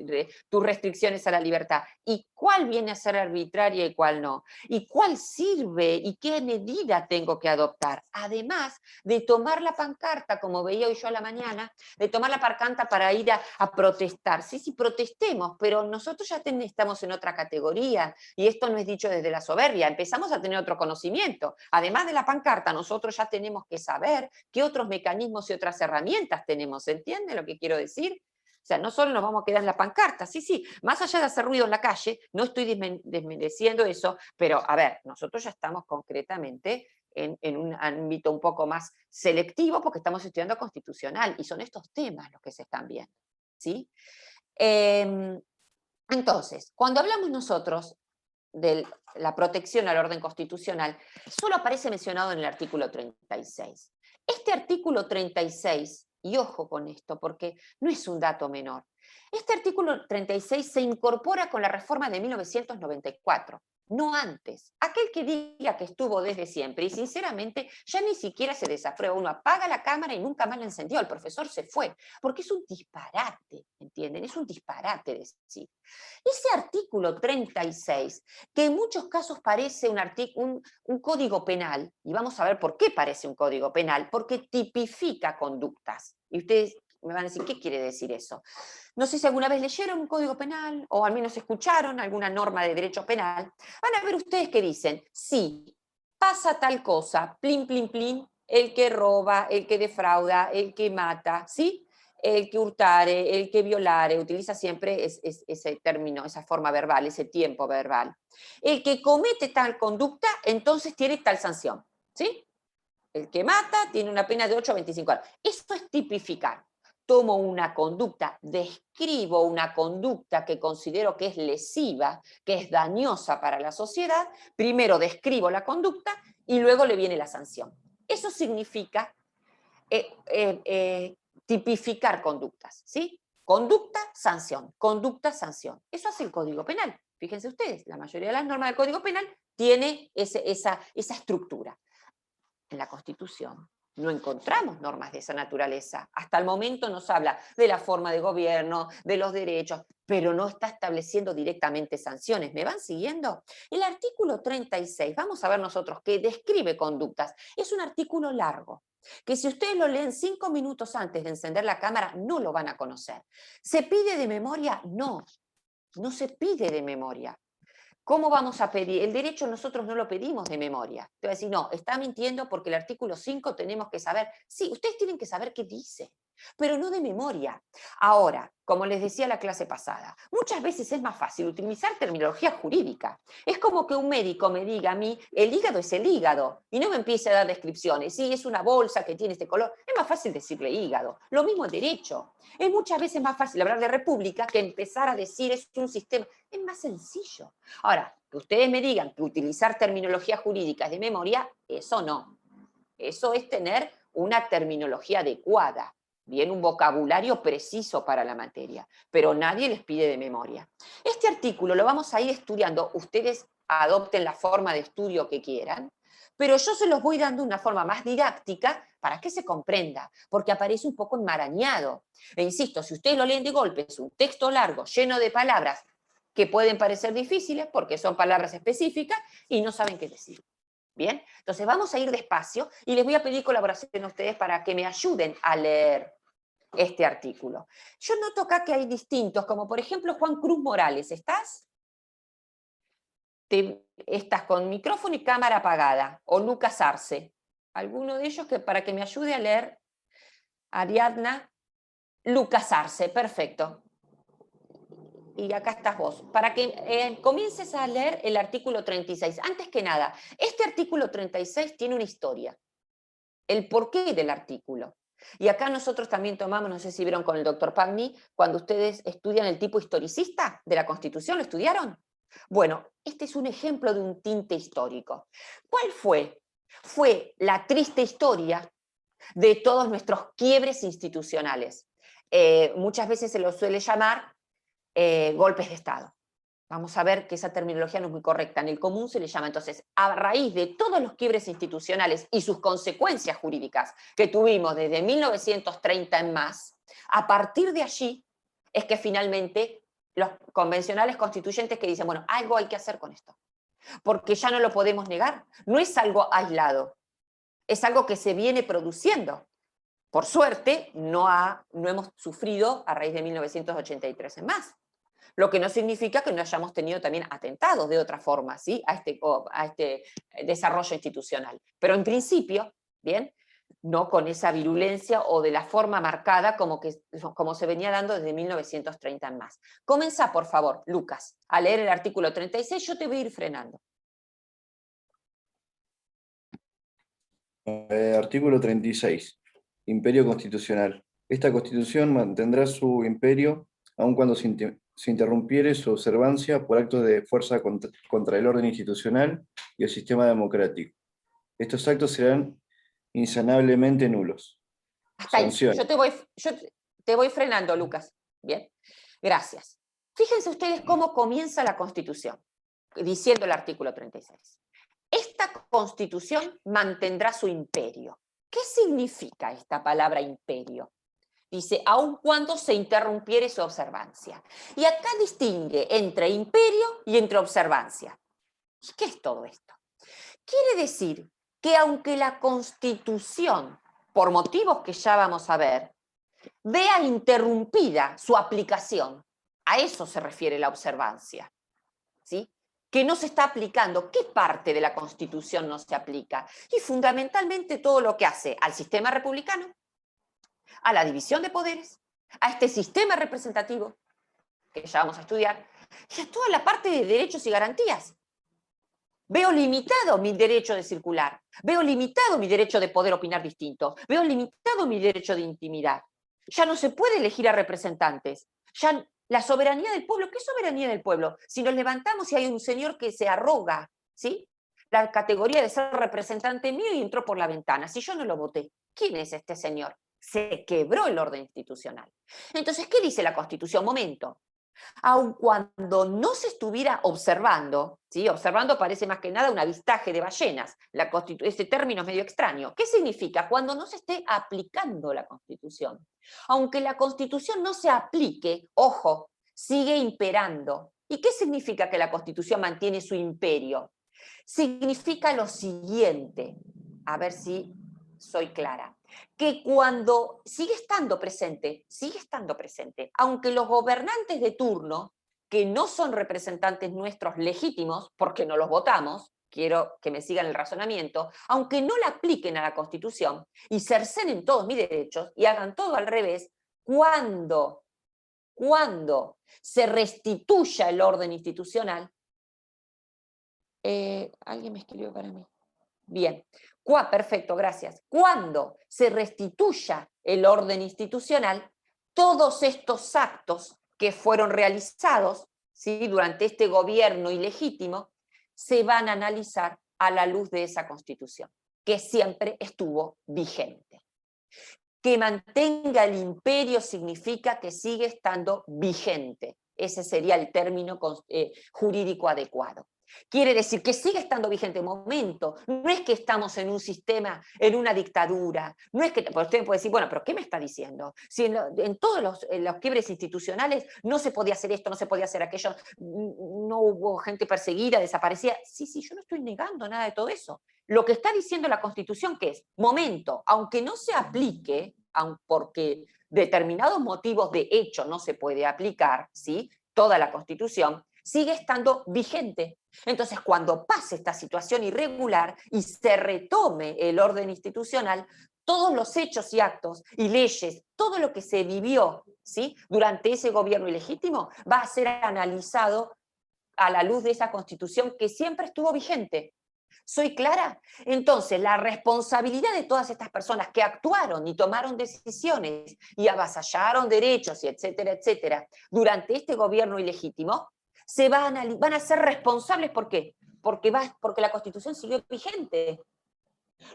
[SPEAKER 1] restricciones a la libertad, y cuál viene a ser arbitraria y cuál no, y cuál sirve y qué medida tengo que adoptar, además de tomar la pancarta, como veía hoy yo a la mañana, de tomar la pancarta para ir a protestar. Sí, protestemos, pero nosotros ya estamos en otra categoría, y esto no es dicho desde la soberbia, empezamos a tener otro conocimiento. Además de la pancarta, nosotros ya tenemos que saber qué otros mecanismos y otras herramientas tenemos, ¿entiende lo que quiero decir? O sea, no solo nos vamos a quedar en la pancarta, sí, más allá de hacer ruido en la calle, no estoy desmereciendo eso, pero a ver, nosotros ya estamos concretamente en un ámbito un poco más selectivo porque estamos estudiando constitucional y son estos temas los que se están viendo, ¿sí? Entonces, cuando hablamos nosotros de la protección al orden constitucional, solo aparece mencionado en el artículo 36. Este artículo 36, y ojo con esto, porque no es un dato menor, este artículo 36 se incorpora con la reforma de 1994. no antes. Aquel que diga que estuvo desde siempre, y sinceramente ya ni siquiera se desaprueba, uno apaga la cámara y nunca más la encendió, el profesor se fue, porque es un disparate, ¿entienden? Es un disparate decir. Ese artículo 36, que en muchos casos parece un código penal, y vamos a ver por qué parece un código penal, porque tipifica conductas. Y ustedes me van a decir, ¿qué quiere decir eso? No sé si alguna vez leyeron un código penal, o al menos escucharon alguna norma de derecho penal. Van a ver ustedes que dicen, sí, pasa tal cosa, plin, plin, plin, el que roba, el que defrauda, el que mata, ¿sí? El que hurtare, el que violare, utiliza siempre ese término, esa forma verbal, ese tiempo verbal. El que comete tal conducta, entonces tiene tal sanción, ¿sí? El que mata tiene una pena de 8 a 25 años. Eso es tipificar. Tomo una conducta, describo una conducta que considero que es lesiva, que es dañosa para la sociedad, primero describo la conducta y luego le viene la sanción. Eso significa tipificar conductas, ¿sí? Conducta, sanción, conducta, sanción. Eso hace el Código Penal. Fíjense ustedes, la mayoría de las normas del Código Penal tiene esa estructura. En la Constitución no encontramos normas de esa naturaleza. Hasta el momento nos habla de la forma de gobierno, de los derechos, pero no está estableciendo directamente sanciones. ¿Me van siguiendo? El artículo 36, vamos a ver nosotros, que describe conductas, es un artículo largo, que si ustedes lo leen 5 minutos antes de encender la cámara, no lo van a conocer. ¿Se pide de memoria? No, no se pide de memoria. ¿Cómo vamos a pedir? El derecho nosotros no lo pedimos de memoria. Te voy a decir, no, está mintiendo porque el artículo 5 tenemos que saber. Sí, ustedes tienen que saber qué dice, pero no de memoria. Ahora, como les decía la clase pasada, muchas veces es más fácil utilizar terminología jurídica. Es como que un médico me diga a mí, el hígado es el hígado, y no me empiece a dar descripciones. Sí, es una bolsa que tiene este color. Es más fácil decirle hígado. Lo mismo el derecho. Es muchas veces más fácil hablar de república que empezar a decir es un sistema. Es más sencillo. Ahora, que ustedes me digan que utilizar terminología jurídica es de memoria, eso no. Eso es tener una terminología adecuada, bien, un vocabulario preciso para la materia, pero nadie les pide de memoria. Este artículo lo vamos a ir estudiando, ustedes adopten la forma de estudio que quieran, pero yo se los voy dando una forma más didáctica para que se comprenda, porque aparece un poco enmarañado. E insisto, si ustedes lo leen de golpe, es un texto largo, lleno de palabras que pueden parecer difíciles porque son palabras específicas y no saben qué decir. Bien, entonces vamos a ir despacio y les voy a pedir colaboración a ustedes para que me ayuden a leer este artículo. Yo noto acá que hay distintos, como por ejemplo Juan Cruz Morales, ¿estás? Estás con micrófono y cámara apagada, o Lucas Arce. Alguno de ellos que para que me ayude a leer, Ariadna, Lucas Arce, perfecto. Y acá estás vos, para que comiences a leer el artículo 36. Antes que nada, este artículo 36 tiene una historia, el porqué del artículo. Y acá nosotros también tomamos, no sé si vieron con el doctor Pagni, cuando ustedes estudian el tipo historicista de la Constitución, ¿lo estudiaron? Bueno, este es un ejemplo de un tinte histórico. ¿Cuál fue? Fue la triste historia de todos nuestros quiebres institucionales. Muchas veces se los suele llamar golpes de Estado. Vamos a ver que esa terminología no es muy correcta. En el común se le llama entonces, a raíz de todos los quiebres institucionales y sus consecuencias jurídicas que tuvimos desde 1930 en más, a partir de allí es que finalmente los convencionales constituyentes que dicen, bueno, algo hay que hacer con esto, porque ya no lo podemos negar. No es algo aislado, es algo que se viene produciendo. Por suerte, no hemos sufrido a raíz de 1983 en más. Lo que no significa que no hayamos tenido también atentados de otra forma, ¿sí? a este desarrollo institucional. Pero en principio, bien, no con esa virulencia o de la forma marcada como se venía dando desde 1930 en más. Comenzá, por favor, Lucas, a leer el artículo 36, yo te voy a ir frenando.
[SPEAKER 3] Artículo 36. Imperio constitucional. Esta constitución mantendrá su imperio aun cuando se interrumpiere su observancia por actos de fuerza contra el orden institucional y el sistema democrático. Estos actos serán insanablemente nulos.
[SPEAKER 1] Hasta ahí. Yo te voy frenando, Lucas. Bien, gracias. Fíjense ustedes cómo comienza la Constitución. diciendo el artículo 36. Esta Constitución mantendrá su imperio. ¿Qué significa esta palabra imperio? Dice, aun cuando se interrumpiere su observancia. Y acá distingue entre imperio y entre observancia. ¿Y qué es todo esto? Quiere decir que aunque la Constitución, por motivos que ya vamos a ver, vea interrumpida su aplicación, a eso se refiere la observancia, ¿sí? Que no se está aplicando. ¿Qué parte de la Constitución no se aplica? Y fundamentalmente todo lo que hace al sistema republicano, a la división de poderes, a este sistema representativo, que ya vamos a estudiar, y a toda la parte de derechos y garantías. Veo limitado mi derecho de circular, veo limitado mi derecho de poder opinar distinto, veo limitado mi derecho de intimidad. Ya no se puede elegir a representantes. Ya la soberanía del pueblo, ¿qué soberanía del pueblo? Si nos levantamos y hay un señor que se arroga, ¿sí?, la categoría de ser representante mío y entró por la ventana, si yo no lo voté, ¿quién es este señor? Se quebró el orden institucional. Entonces, ¿qué dice la Constitución? Momento. Aun cuando no se estuviera observando, ¿sí? Observando parece más que nada un avistaje de ballenas, este término es medio extraño. ¿Qué significa? Cuando no se esté aplicando la Constitución. Aunque la Constitución no se aplique, ojo, sigue imperando. ¿Y qué significa que la Constitución mantiene su imperio? Significa lo siguiente, a ver si soy clara, que cuando sigue estando presente, aunque los gobernantes de turno, que no son representantes nuestros legítimos, porque no los votamos, quiero que me sigan el razonamiento, aunque no la apliquen a la Constitución y cercenen todos mis derechos y hagan todo al revés, cuando se restituya el orden institucional, alguien me escribió para mí. Bien, perfecto, gracias. Cuando se restituya el orden institucional, todos estos actos que fueron realizados, ¿sí?, durante este gobierno ilegítimo, se van a analizar a la luz de esa Constitución, que siempre estuvo vigente. Que mantenga el imperio significa que sigue estando vigente. Ese sería el término jurídico adecuado. Quiere decir que sigue estando vigente. Momento, no es que estamos en un sistema, en una dictadura, no es que, porque usted puede decir, bueno, pero ¿qué me está diciendo? Si en todos los quiebres institucionales no se podía hacer esto, no se podía hacer aquello, no hubo gente perseguida, desaparecida. Sí, yo no estoy negando nada de todo eso. Lo que está diciendo la Constitución, ¿qué es? Momento, aunque no se aplique, porque determinados motivos de hecho no se puede aplicar, ¿sí?, toda la Constitución, sigue estando vigente. Entonces, cuando pase esta situación irregular y se retome el orden institucional, todos los hechos y actos y leyes, todo lo que se vivió, ¿sí?, durante ese gobierno ilegítimo, va a ser analizado a la luz de esa Constitución que siempre estuvo vigente. ¿Soy clara? Entonces, la responsabilidad de todas estas personas que actuaron y tomaron decisiones y avasallaron derechos y etcétera, etcétera, durante este gobierno ilegítimo, van a ser responsables. ¿Por qué? Porque la Constitución siguió vigente.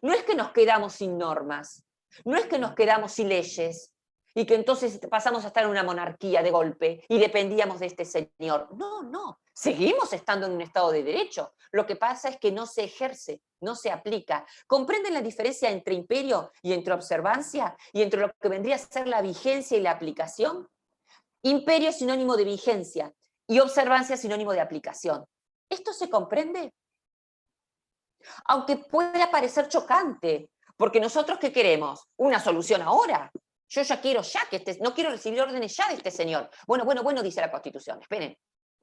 [SPEAKER 1] No es que nos quedamos sin normas, no es que nos quedamos sin leyes y que entonces pasamos a estar en una monarquía de golpe y dependíamos de este señor. No, seguimos estando en un Estado de Derecho. Lo que pasa es que no se ejerce, no se aplica. ¿Comprenden la diferencia entre imperio y entre observancia y entre lo que vendría a ser la vigencia y la aplicación? Imperio es sinónimo de vigencia y observancia es sinónimo de aplicación. ¿Esto se comprende? Aunque pueda parecer chocante, porque nosotros ¿qué queremos? Una solución ahora. Yo ya quiero no quiero recibir órdenes ya de este señor. Bueno, dice la Constitución. Esperen,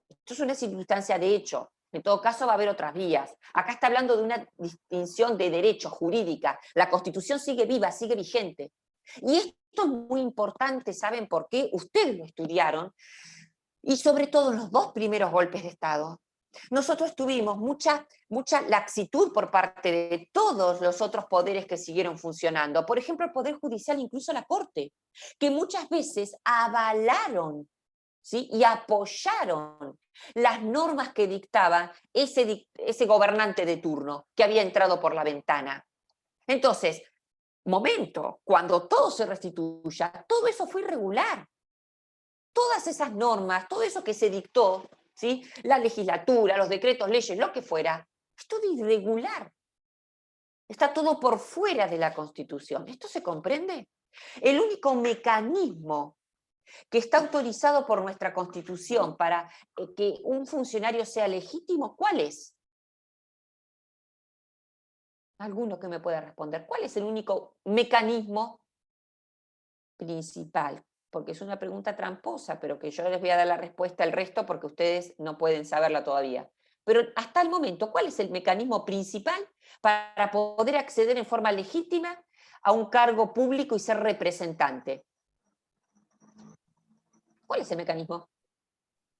[SPEAKER 1] esto es una circunstancia de hecho. En todo caso va a haber otras vías. Acá está hablando de una distinción de derecho jurídica. La Constitución sigue viva, sigue vigente. Y esto es muy importante, ¿saben por qué? Ustedes lo estudiaron. Y sobre todo en los dos primeros golpes de Estado, nosotros tuvimos mucha laxitud por parte de todos los otros poderes que siguieron funcionando. Por ejemplo, el Poder Judicial, incluso la Corte, que muchas veces avalaron, ¿sí?, y apoyaron las normas que dictaba ese gobernante de turno que había entrado por la ventana. Entonces, momento, cuando todo se restituya, todo eso fue irregular. Todas esas normas, todo eso que se dictó, ¿sí? La legislatura, los decretos, leyes, lo que fuera, es todo irregular. Está todo por fuera de la Constitución. ¿Esto se comprende? El único mecanismo que está autorizado por nuestra Constitución para que un funcionario sea legítimo, ¿cuál es? ¿Alguno que me pueda responder? ¿Cuál es el único mecanismo principal? Porque es una pregunta tramposa, pero que yo les voy a dar la respuesta al resto porque ustedes no pueden saberla todavía. Pero hasta el momento, ¿cuál es el mecanismo principal para poder acceder en forma legítima a un cargo público y ser representante? ¿Cuál es el mecanismo?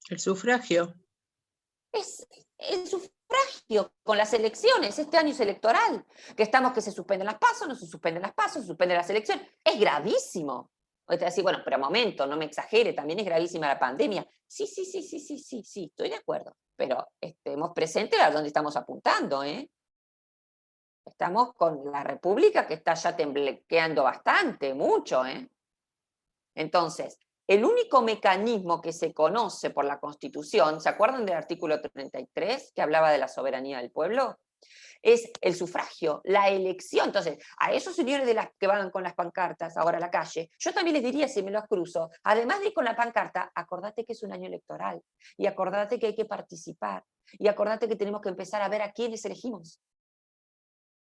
[SPEAKER 5] El sufragio.
[SPEAKER 1] Es el sufragio con las elecciones. Este año es electoral. Que estamos que se suspenden las PASO, no se suspenden las PASO, se suspenden las elecciones. Es gravísimo. O te decir, bueno, pero momento, no me exagere, también es gravísima la pandemia. Sí, estoy de acuerdo. Pero estemos presentes a dónde estamos apuntando, ¿eh? Estamos con la República que está ya temblequeando bastante, mucho, ¿eh? Entonces, el único mecanismo que se conoce por la Constitución, ¿se acuerdan del artículo 33 que hablaba de la soberanía del pueblo? Es el sufragio, la elección. Entonces, a esos señores que van con las pancartas ahora a la calle, yo también les diría, si me los cruzo, además de ir con la pancarta, acordate que es un año electoral, y acordate que hay que participar, y acordate que tenemos que empezar a ver a quiénes elegimos.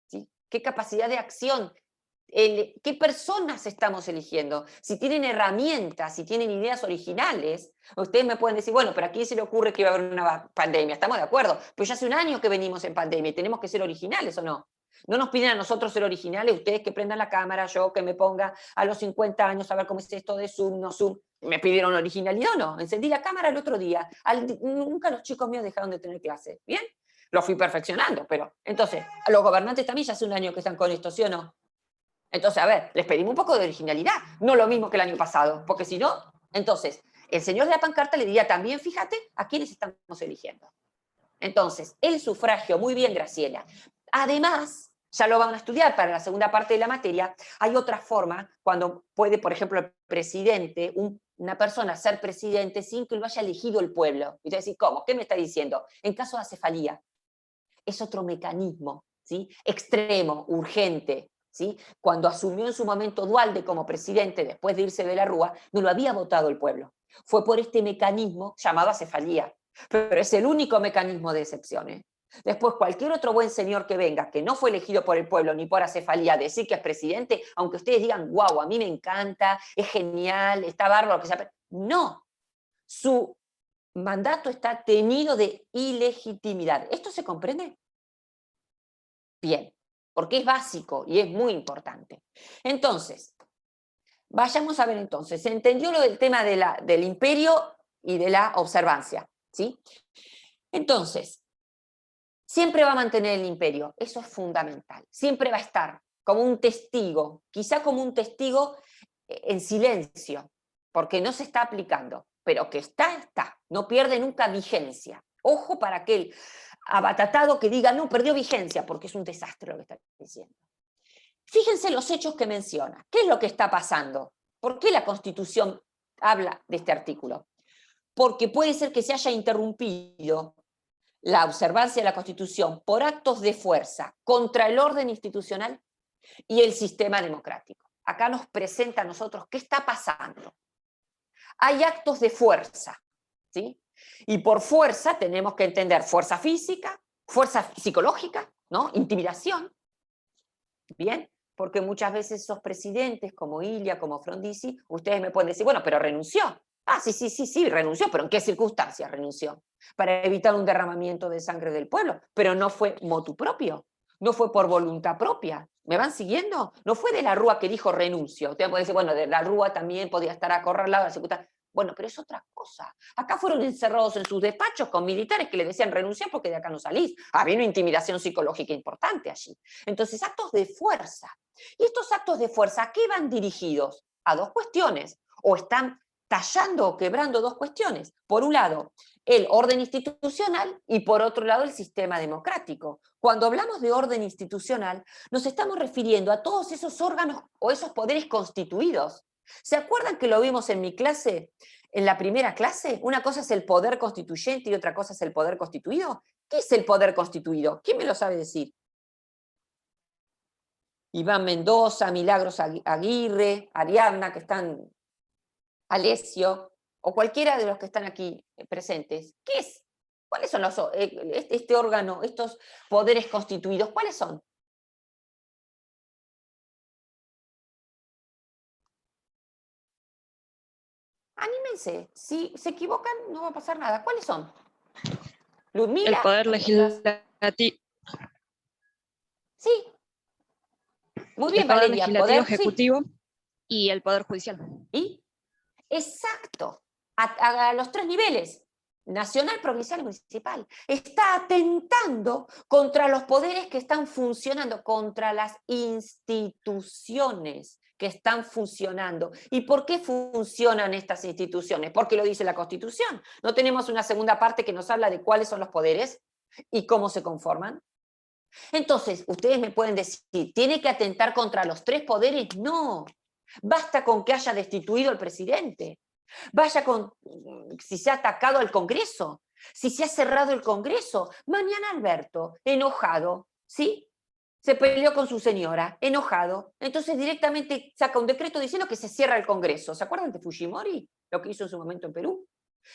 [SPEAKER 1] ¿Sí? ¿Qué capacidad de acción? ¿Qué personas estamos eligiendo? Si tienen herramientas, si tienen ideas originales, ustedes me pueden decir, bueno, pero ¿a quién se le ocurre que iba a haber una pandemia? Estamos de acuerdo, pero ya hace un año que venimos en pandemia y tenemos que ser originales, ¿o no? No nos piden a nosotros ser originales, ustedes que prendan la cámara, yo que me ponga a los 50 años a ver cómo es esto de Zoom, no Zoom. ¿Me pidieron originalidad o no? Encendí la cámara el otro día. Nunca los chicos míos dejaron de tener clase, ¿bien? Lo fui perfeccionando, pero entonces, a los gobernantes también ya hace un año que están con esto, ¿sí o no? Entonces, a ver, les pedimos un poco de originalidad, no lo mismo que el año pasado, porque si no, entonces, el señor de la pancarta le diría también, fíjate, a quiénes estamos eligiendo. Entonces, el sufragio, muy bien, Graciela. Además, ya lo van a estudiar para la segunda parte de la materia, hay otra forma cuando puede, por ejemplo, el presidente, una persona ser presidente sin que lo haya elegido el pueblo. Y te decís, ¿cómo? ¿Qué me está diciendo? En caso de acefalía. Es otro mecanismo, ¿sí? Extremo, urgente. ¿Sí? Cuando asumió en su momento Duhalde como presidente, después de irse de la Rúa, no lo había votado el pueblo. Fue por este mecanismo llamado acefalía. Pero es el único mecanismo de excepción, ¿eh? Después, cualquier otro buen señor que venga, que no fue elegido por el pueblo ni por acefalía, decir que es presidente, aunque ustedes digan, guau, a mí me encanta, es genial, está bárbaro, lo que sea. No. Su mandato está teñido de ilegitimidad. ¿Esto se comprende? Bien, porque es básico y es muy importante. Entonces, vayamos a ver entonces, se entendió lo del tema del imperio y de la observancia, ¿sí? Entonces, siempre va a mantener el imperio, eso es fundamental, siempre va a estar como un testigo, quizá como un testigo en silencio, porque no se está aplicando, pero que está, no pierde nunca vigencia. Ojo para aquel abatatado que diga, no, perdió vigencia, porque es un desastre lo que está diciendo. Fíjense los hechos que menciona. ¿Qué es lo que está pasando? ¿Por qué la Constitución habla de este artículo? Porque puede ser que se haya interrumpido la observancia de la Constitución por actos de fuerza contra el orden institucional y el sistema democrático. Acá nos presenta a nosotros qué está pasando. Hay actos de fuerza, ¿sí? Y por fuerza tenemos que entender fuerza física, fuerza psicológica, ¿no? Intimidación. Bien, porque muchas veces esos presidentes como Ilia, como Frondizi, ustedes me pueden decir, bueno, pero renunció. Ah, sí, renunció, pero ¿en qué circunstancias renunció? Para evitar un derramamiento de sangre del pueblo, pero no fue motu propio, no fue por voluntad propia. ¿Me van siguiendo? No fue de la Rúa que dijo renuncio. Ustedes pueden decir, bueno, de la Rúa también podía estar acorralado, ejecutar. Bueno, pero es otra cosa. Acá fueron encerrados en sus despachos con militares que le decían renunciar porque de acá no salís. Había una intimidación psicológica importante allí. Entonces, actos de fuerza. ¿Y estos actos de fuerza a qué van dirigidos? A dos cuestiones. O están tallando o quebrando dos cuestiones. Por un lado, el orden institucional y por otro lado, el sistema democrático. Cuando hablamos de orden institucional, nos estamos refiriendo a todos esos órganos o esos poderes constituidos. ¿Se acuerdan que lo vimos en mi clase? en la primera clase? Una cosa es el poder constituyente y otra cosa es el poder constituido. ¿Qué es el poder constituido? ¿Quién me lo sabe decir? Iván Mendoza, Milagros Aguirre, Ariadna, que están, Alessio, o cualquiera de los que están aquí presentes. ¿Qué es? ¿Cuáles son este órgano, estos poderes constituidos? ¿Cuáles son? Anímense, si se equivocan no va a pasar nada. ¿Cuáles son? Ludmila.
[SPEAKER 6] El poder legislativo.
[SPEAKER 1] Sí. Muy bien,
[SPEAKER 6] El poder
[SPEAKER 1] Valeria.
[SPEAKER 6] legislativo,
[SPEAKER 1] Sí.
[SPEAKER 6] ejecutivo y el poder judicial.
[SPEAKER 1] ¿Y? Exacto. A los 3 niveles. Nacional, provincial y municipal. Está atentando contra los poderes que están funcionando, contra las instituciones que están funcionando. ¿Y por qué funcionan estas instituciones? Porque lo dice la Constitución. ¿No tenemos una segunda parte que nos habla de cuáles son los poderes y cómo se conforman? Entonces, ustedes me pueden decir, ¿tiene que atentar contra los 3 poderes? No. Basta con que haya destituido al presidente. Vaya con, si se ha atacado al Congreso, si se ha cerrado el Congreso. Mañana Alberto, enojado, ¿sí? Se peleó con su señora, enojado. Entonces directamente saca un decreto diciendo que se cierra el Congreso. ¿Se acuerdan de Fujimori? Lo que hizo en su momento en Perú.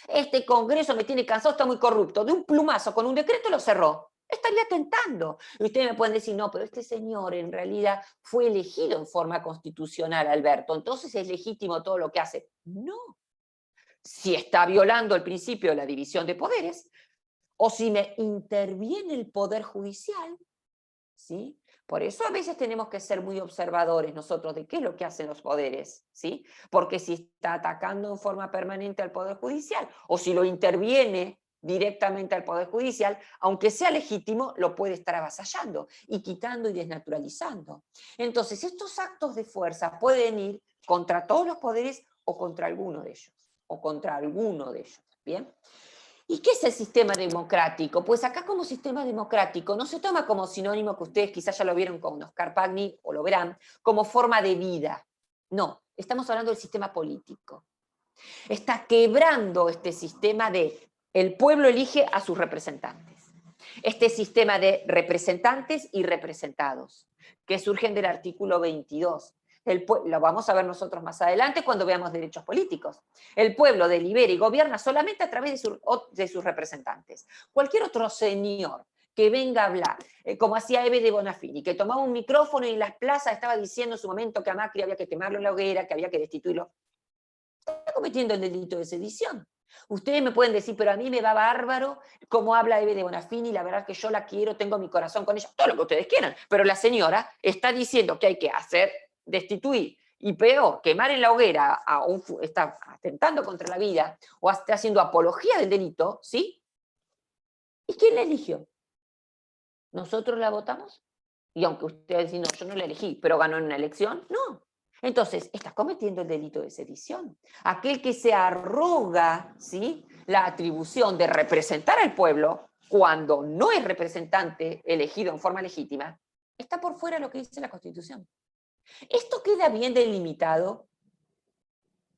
[SPEAKER 1] Este Congreso me tiene cansado, está muy corrupto. De un plumazo, con un decreto lo cerró. Estaría tentando. Y ustedes me pueden decir, no, pero este señor en realidad fue elegido en forma constitucional, Alberto. Entonces es legítimo todo lo que hace. No. Si está violando el principio de la división de poderes, o si me interviene el Poder Judicial, ¿sí? Por eso a veces tenemos que ser muy observadores nosotros de qué es lo que hacen los poderes, ¿sí? Porque si está atacando en forma permanente al Poder Judicial, o si lo interviene directamente al Poder Judicial, aunque sea legítimo, lo puede estar avasallando y quitando y desnaturalizando. Entonces, estos actos de fuerza pueden ir contra todos los poderes o contra alguno de ellos. ¿Bien? ¿Y qué es el sistema democrático? Pues acá como sistema democrático no se toma como sinónimo, que ustedes quizás ya lo vieron con Oscar Pagni, o lo verán, como forma de vida. No, estamos hablando del sistema político. Está quebrando este sistema de el pueblo elige a sus representantes. Este sistema de representantes y representados, que surgen del artículo 22. Lo vamos a ver nosotros más adelante cuando veamos derechos políticos. El pueblo delibera y gobierna solamente a través de sus representantes. Cualquier otro señor que venga a hablar, como hacía Eve de Bonafini, que tomaba un micrófono y en las plazas estaba diciendo en su momento que a Macri había que quemarlo en la hoguera, que había que destituirlo, está cometiendo el delito de sedición. Ustedes me pueden decir, pero a mí me va bárbaro cómo habla Eve de Bonafini, la verdad es que yo la quiero, tengo mi corazón con ella, todo lo que ustedes quieran, pero la señora está diciendo que hay que hacer, destituir, y peor, quemar en la hoguera, está atentando contra la vida, o está haciendo apología del delito, ¿sí? ¿Y quién la eligió? ¿Nosotros la votamos? Y aunque ustedes dicen, no, yo no la elegí, pero ganó en una elección, no. Entonces, estás cometiendo el delito de sedición. Aquel que se arroga, ¿sí?, la atribución de representar al pueblo cuando no es representante elegido en forma legítima, está por fuera de lo que dice la Constitución. ¿Esto queda bien delimitado?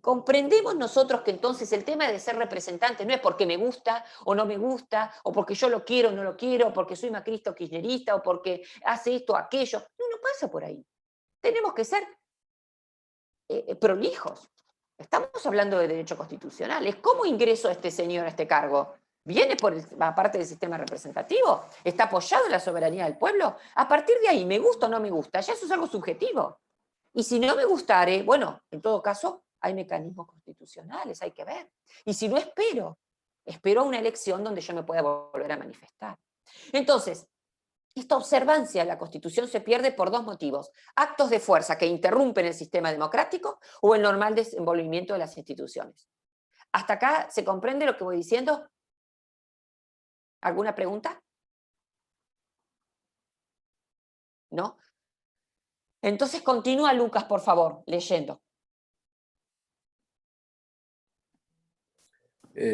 [SPEAKER 1] ¿Comprendemos nosotros que entonces el tema de ser representante no es porque me gusta o no me gusta, o porque yo lo quiero o no lo quiero, o porque soy macrista o kirchnerista, o porque hace esto o aquello? No, no pasa por ahí. Tenemos que ser prolijos. Estamos hablando de derecho constitucional. ¿Cómo ingreso a este señor a este cargo? ¿Viene por parte del sistema representativo? ¿Está apoyado en la soberanía del pueblo? A partir de ahí, ¿me gusta o no me gusta? Ya eso es algo subjetivo. Y si no me gustare, bueno, en todo caso, hay mecanismos constitucionales, hay que ver. Y si no, espero a una elección donde yo me pueda volver a manifestar. Entonces, esta observancia de la Constitución se pierde por 2 motivos: actos de fuerza que interrumpen el sistema democrático o el normal desenvolvimiento de las instituciones. ¿Hasta acá se comprende lo que voy diciendo? ¿Alguna pregunta? ¿No? Entonces continúa Lucas, por favor, leyendo.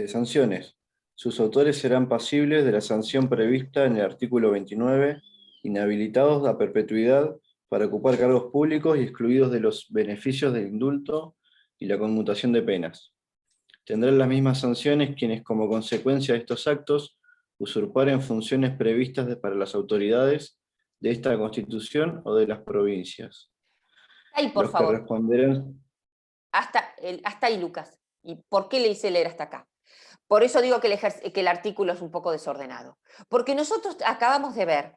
[SPEAKER 3] Sanciones. Sus autores serán pasibles de la sanción prevista en el artículo 29, inhabilitados a perpetuidad para ocupar cargos públicos y excluidos de los beneficios del indulto y la conmutación de penas. Tendrán las mismas sanciones quienes, como consecuencia de estos actos, usurparen funciones previstas para las autoridades de esta Constitución o de las provincias.
[SPEAKER 1] Ahí, por
[SPEAKER 3] Los que
[SPEAKER 1] favor.
[SPEAKER 3] responderán...
[SPEAKER 1] Hasta ahí, Lucas. ¿Y por qué le hice leer hasta acá? Por eso digo que el artículo es un poco desordenado. Porque nosotros acabamos de ver,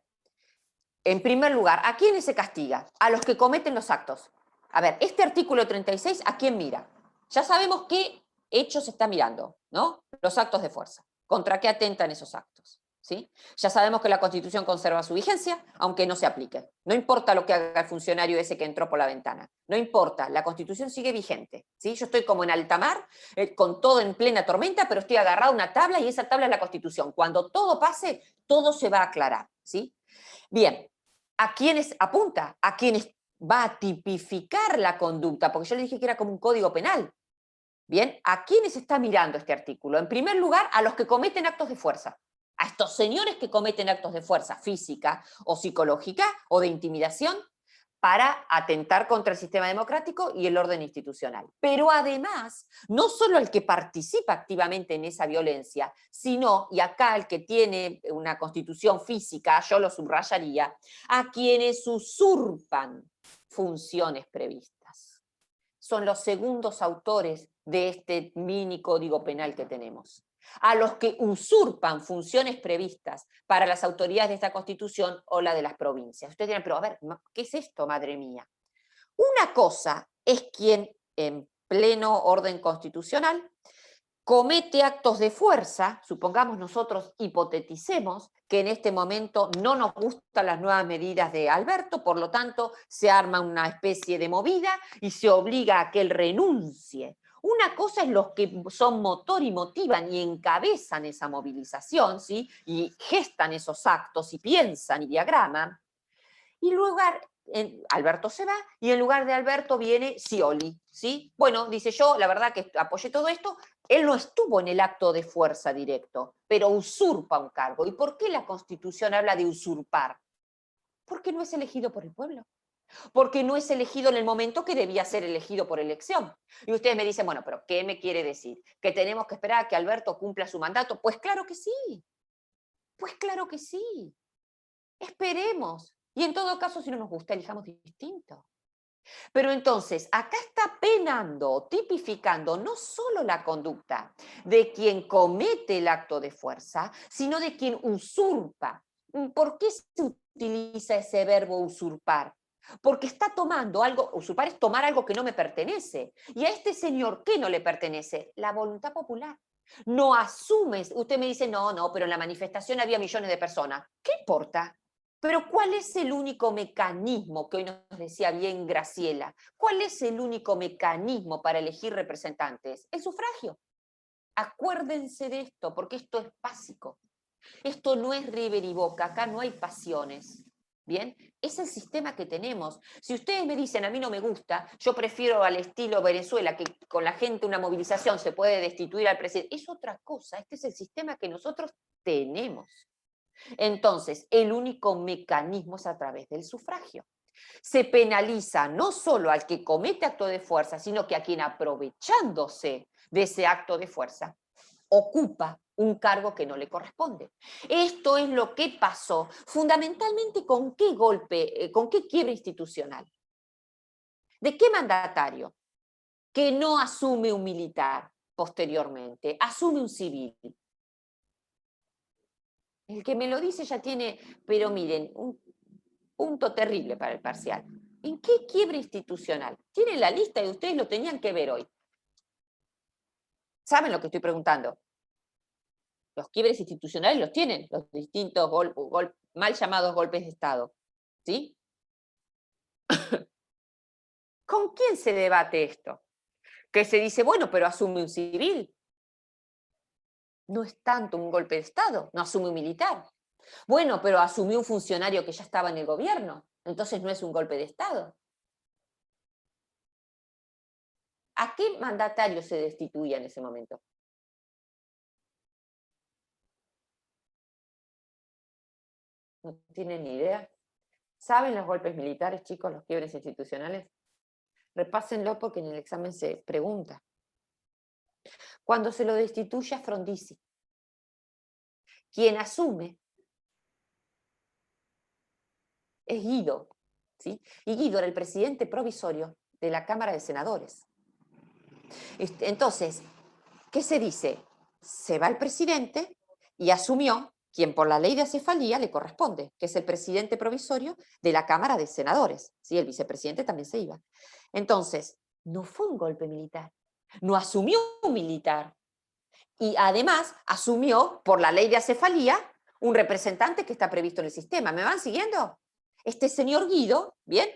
[SPEAKER 1] en primer lugar, ¿a quiénes se castiga? A los que cometen los actos. A ver, este artículo 36, ¿a quién mira? Ya sabemos qué hechos está mirando, ¿no? Los actos de fuerza. ¿Contra qué atentan esos actos? ¿Sí? Ya sabemos que la Constitución conserva su vigencia, aunque no se aplique. No importa lo que haga el funcionario ese que entró por la ventana. No importa, la Constitución sigue vigente. ¿Sí? Yo estoy como en alta mar, con todo en plena tormenta, pero estoy agarrado a una tabla y esa tabla es la Constitución. Cuando todo pase, todo se va a aclarar. ¿Sí? Bien, ¿a quiénes apunta? A quienes va a tipificar la conducta, porque yo le dije que era como un código penal. Bien, ¿a quiénes está mirando este artículo? En primer lugar, a los que cometen actos de fuerza. A estos señores que cometen actos de fuerza física o psicológica o de intimidación para atentar contra el sistema democrático y el orden institucional. Pero además, no solo el que participa activamente en esa violencia, sino, y acá el que tiene una constitución física, yo lo subrayaría, a quienes usurpan funciones previstas. Son los segundos autores de este mini código penal que tenemos. A los que usurpan funciones previstas para las autoridades de esta Constitución o la de las provincias. Ustedes dirán, pero a ver, ¿qué es esto, madre mía? Una cosa es quien en pleno orden constitucional comete actos de fuerza, supongamos nosotros, hipoteticemos que en este momento no nos gustan las nuevas medidas de Alberto, por lo tanto se arma una especie de movida y se obliga a que él renuncie. Una cosa es los que son motor y motivan y encabezan esa movilización, ¿sí? Y gestan esos actos y piensan y diagraman. Y luego Alberto se va y en lugar de Alberto viene Scioli, ¿sí? Bueno, dice yo, la verdad que apoyé todo esto, él no estuvo en el acto de fuerza directo, pero usurpa un cargo. ¿Y por qué la Constitución habla de usurpar? Porque no es elegido por el pueblo. Porque no es elegido en el momento que debía ser elegido por elección. Y ustedes me dicen, bueno, pero ¿qué me quiere decir? ¿Que tenemos que esperar a que Alberto cumpla su mandato? Pues claro que sí. Pues claro que sí. Esperemos. Y en todo caso, si no nos gusta, elijamos distinto. Pero entonces, acá está penando, tipificando no solo la conducta de quien comete el acto de fuerza, sino de quien usurpa. ¿Por qué se utiliza ese verbo usurpar? Porque está tomando algo, usurpar es tomar algo que no me pertenece. Y a este señor, ¿qué no le pertenece? La voluntad popular. No asumes, usted me dice, no, pero en la manifestación había millones de personas. ¿Qué importa? Pero ¿cuál es el único mecanismo, que hoy nos decía bien Graciela, cuál es el único mecanismo para elegir representantes? El sufragio. Acuérdense de esto, porque esto es básico. Esto no es River y Boca, acá no hay pasiones. ¿Bien? Es el sistema que tenemos. Si ustedes me dicen, a mí no me gusta, yo prefiero al estilo Venezuela, que con la gente una movilización se puede destituir al presidente, es otra cosa. Este es el sistema que nosotros tenemos. Entonces, el único mecanismo es a través del sufragio. Se penaliza no solo al que comete acto de fuerza, sino que a quien, aprovechándose de ese acto de fuerza, ocupa un cargo que no le corresponde. Esto es lo que pasó fundamentalmente con qué golpe, con qué quiebra institucional. ¿De qué mandatario? Que no asume un militar posteriormente, asume un civil. El que me lo dice ya tiene, pero miren, un punto terrible para el parcial. ¿En qué quiebra institucional? Tienen la lista y ustedes lo tenían que ver hoy. ¿Saben lo que estoy preguntando? Los quiebres institucionales los tienen, los distintos mal llamados golpes de Estado. ¿Sí? ¿Con quién se debate esto? Que se dice, bueno, pero asume un civil. No es tanto un golpe de Estado, no asume un militar. Bueno, pero asumió un funcionario que ya estaba en el gobierno, entonces no es un golpe de Estado. ¿A qué mandatario se destituía en ese momento? ¿No tienen ni idea? ¿Saben los golpes militares, chicos, los quiebres institucionales? Repásenlo porque en el examen se pregunta. Cuando se lo destituye a Frondizi. Quien asume es Guido, ¿sí? Y Guido era el presidente provisorio de la Cámara de Senadores. Entonces, ¿qué se dice? Se va el presidente y asumió quien por la ley de acefalía le corresponde, que es el presidente provisorio de la Cámara de Senadores. ¿Sí? El vicepresidente también se iba. Entonces, no fue un golpe militar, no asumió un militar. Y además asumió por la ley de acefalía un representante que está previsto en el sistema. ¿Me van siguiendo? Este señor Guido, ¿bien?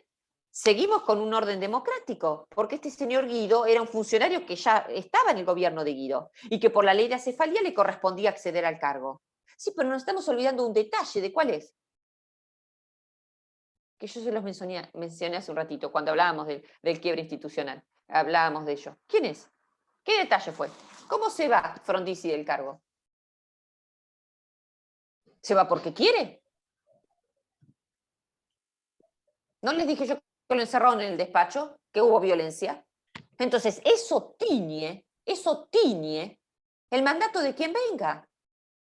[SPEAKER 1] Seguimos con un orden democrático, porque este señor Guido era un funcionario que ya estaba en el gobierno de Guido y que por la ley de acefalía le correspondía acceder al cargo. Sí, pero nos estamos olvidando un detalle, ¿de cuál es? Que yo se los mencioné hace un ratito, cuando hablábamos del quiebre institucional. Hablábamos de ello. ¿Quién es? ¿Qué detalle fue? ¿Cómo se va Frondizi del cargo? ¿Se va porque quiere? ¿No les dije yo que lo encerraron en el despacho? ¿Que hubo violencia? Entonces, eso tiñe el mandato de quien venga.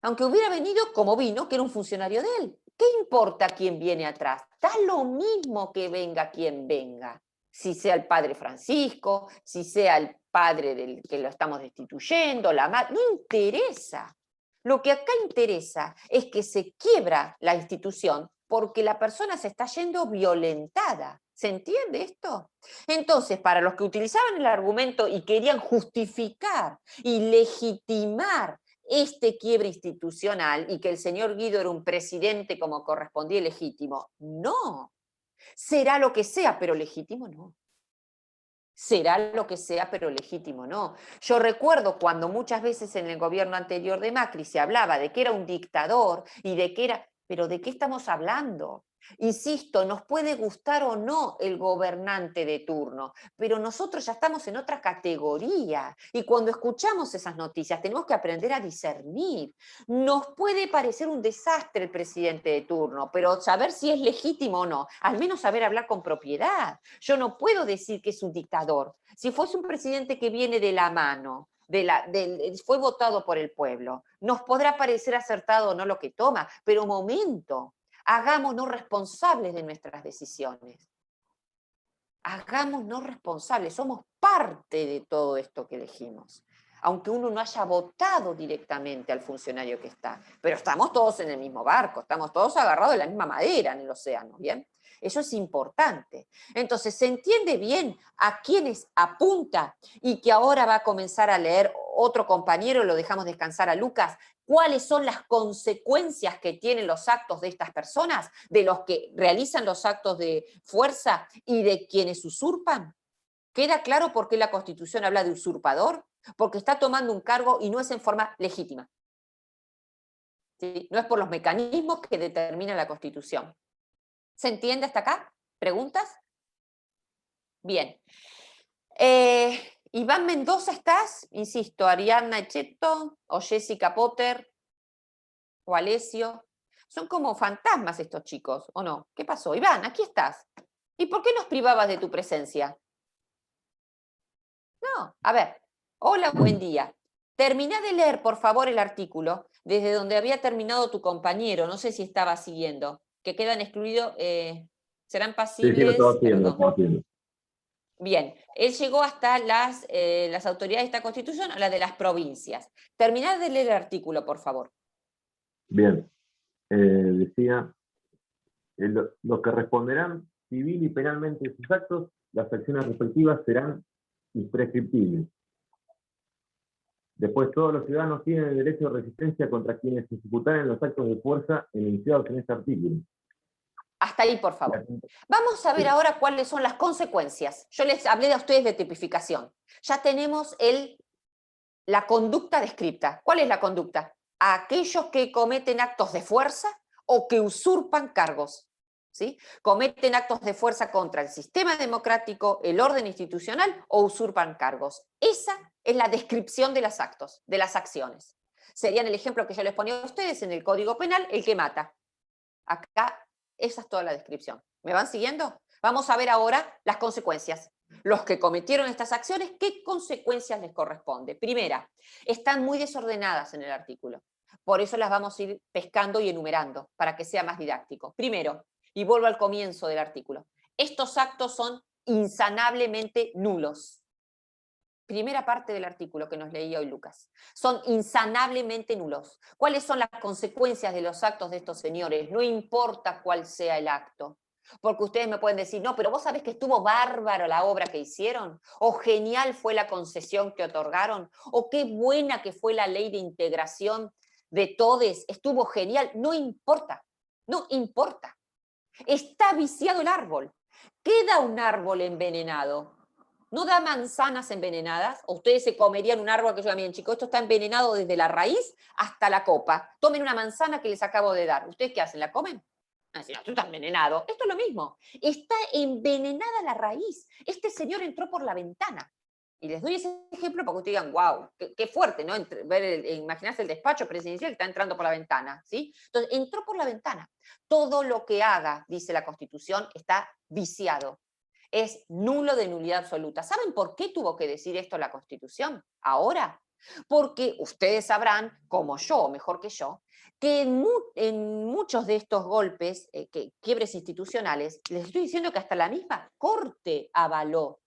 [SPEAKER 1] Aunque hubiera venido como vino, que era un funcionario de él. ¿Qué importa quién viene atrás? Da lo mismo que venga quien venga. Si sea el padre Francisco, si sea el padre del que lo estamos destituyendo, la madre, no interesa. Lo que acá interesa es que se quiebra la institución porque la persona se está yendo violentada. ¿Se entiende esto? Entonces, para los que utilizaban el argumento y querían justificar y legitimar este quiebre institucional y que el señor Guido era un presidente como correspondía legítimo, no. Será lo que sea, pero legítimo no. Será lo que sea, pero legítimo no. Yo recuerdo cuando muchas veces en el gobierno anterior de Macri se hablaba de que era un dictador y de que era... ¿Pero de qué estamos hablando? Insisto, nos puede gustar o no el gobernante de turno, pero nosotros ya estamos en otra categoría y cuando escuchamos esas noticias tenemos que aprender a discernir. Nos puede parecer un desastre el presidente de turno, pero saber si es legítimo o no, al menos saber hablar con propiedad. Yo no puedo decir que es un dictador. Si fuese un presidente que viene de la mano, fue votado por el pueblo, nos podrá parecer acertado o no lo que toma, pero un momento, hagámonos responsables de nuestras decisiones. Hagámonos responsables, somos parte de todo esto que elegimos. Aunque uno no haya votado directamente al funcionario que está, pero estamos todos en el mismo barco, estamos todos agarrados de la misma madera en el océano, ¿bien? Eso es importante. Entonces, ¿se entiende bien a quiénes apunta y que ahora va a comenzar a leer otro compañero, lo dejamos descansar a Lucas? ¿Cuáles son las consecuencias que tienen los actos de estas personas, de los que realizan los actos de fuerza y de quienes usurpan? ¿Queda claro por qué la Constitución habla de usurpador? Porque está tomando un cargo y no es en forma legítima. ¿Sí? No es por los mecanismos que determina la Constitución. ¿Se entiende hasta acá? ¿Preguntas? Bien. Iván Mendoza, ¿estás? Insisto, Ariadna Echeto, o Jessica Potter, o Alessio. Son como fantasmas estos chicos, ¿o no? ¿Qué pasó? Iván, aquí estás. ¿Y por qué nos privabas de tu presencia? No, a ver. Hola, buen día. Terminá de leer, por favor, el artículo desde donde había terminado tu compañero. No sé si estaba siguiendo. Que quedan excluidos, serán pasibles.
[SPEAKER 7] Sí, lo estaba haciendo.
[SPEAKER 1] Bien, él llegó hasta las autoridades de esta Constitución, a las de las provincias. Terminad de leer el artículo, por favor.
[SPEAKER 7] Bien, decía, los que responderán civil y penalmente de sus actos, las acciones respectivas serán imprescriptibles. Después, todos los ciudadanos tienen el derecho de resistencia contra quienes ejecutaren los actos de fuerza enunciados en este artículo.
[SPEAKER 1] Hasta ahí, por favor. Vamos a ver ahora cuáles son las consecuencias. Yo les hablé a ustedes de tipificación. Ya tenemos la conducta descripta. ¿Cuál es la conducta? A aquellos que cometen actos de fuerza o que usurpan cargos. ¿Sí? Cometen actos de fuerza contra el sistema democrático, el orden institucional o usurpan cargos. Esa es la descripción de los actos, de las acciones. Serían el ejemplo que yo les ponía a ustedes en el Código Penal, el que mata. Acá, esa es toda la descripción. ¿Me van siguiendo? Vamos a ver ahora las consecuencias. Los que cometieron estas acciones, ¿qué consecuencias les corresponde? Primera, están muy desordenadas en el artículo. Por eso las vamos a ir pescando y enumerando, para que sea más didáctico. Primero, y vuelvo al comienzo del artículo, estos actos son insanablemente nulos. Primera parte del artículo que nos leía hoy Lucas. Son insanablemente nulos. ¿Cuáles son las consecuencias de los actos de estos señores? No importa cuál sea el acto. Porque ustedes me pueden decir, no, pero vos sabés que estuvo bárbaro la obra que hicieron, o genial fue la concesión que otorgaron, o qué buena que fue la ley de integración de todes, estuvo genial. No importa, no importa. Está viciado el árbol. Queda un árbol envenenado. ¿No da manzanas envenenadas? ¿O ustedes se comerían un árbol que yo miren, chicos, esto está envenenado desde la raíz hasta la copa? Tomen una manzana que les acabo de dar. ¿Ustedes qué hacen? ¿La comen? Ah, sí, esto está envenenado. Esto es lo mismo. Está envenenada la raíz. Este señor entró por la ventana. Y les doy ese ejemplo para que ustedes digan, wow, qué fuerte, ¿no? Imaginarse el despacho presidencial que está entrando por la ventana, ¿sí? Entonces, entró por la ventana. Todo lo que haga, dice la Constitución, está viciado. Es nulo de nulidad absoluta. ¿Saben por qué tuvo que decir esto la Constitución ahora? Porque ustedes sabrán, como yo, o mejor que yo, que en muchos de estos golpes, quiebres institucionales, les estoy diciendo que hasta la misma Corte avaló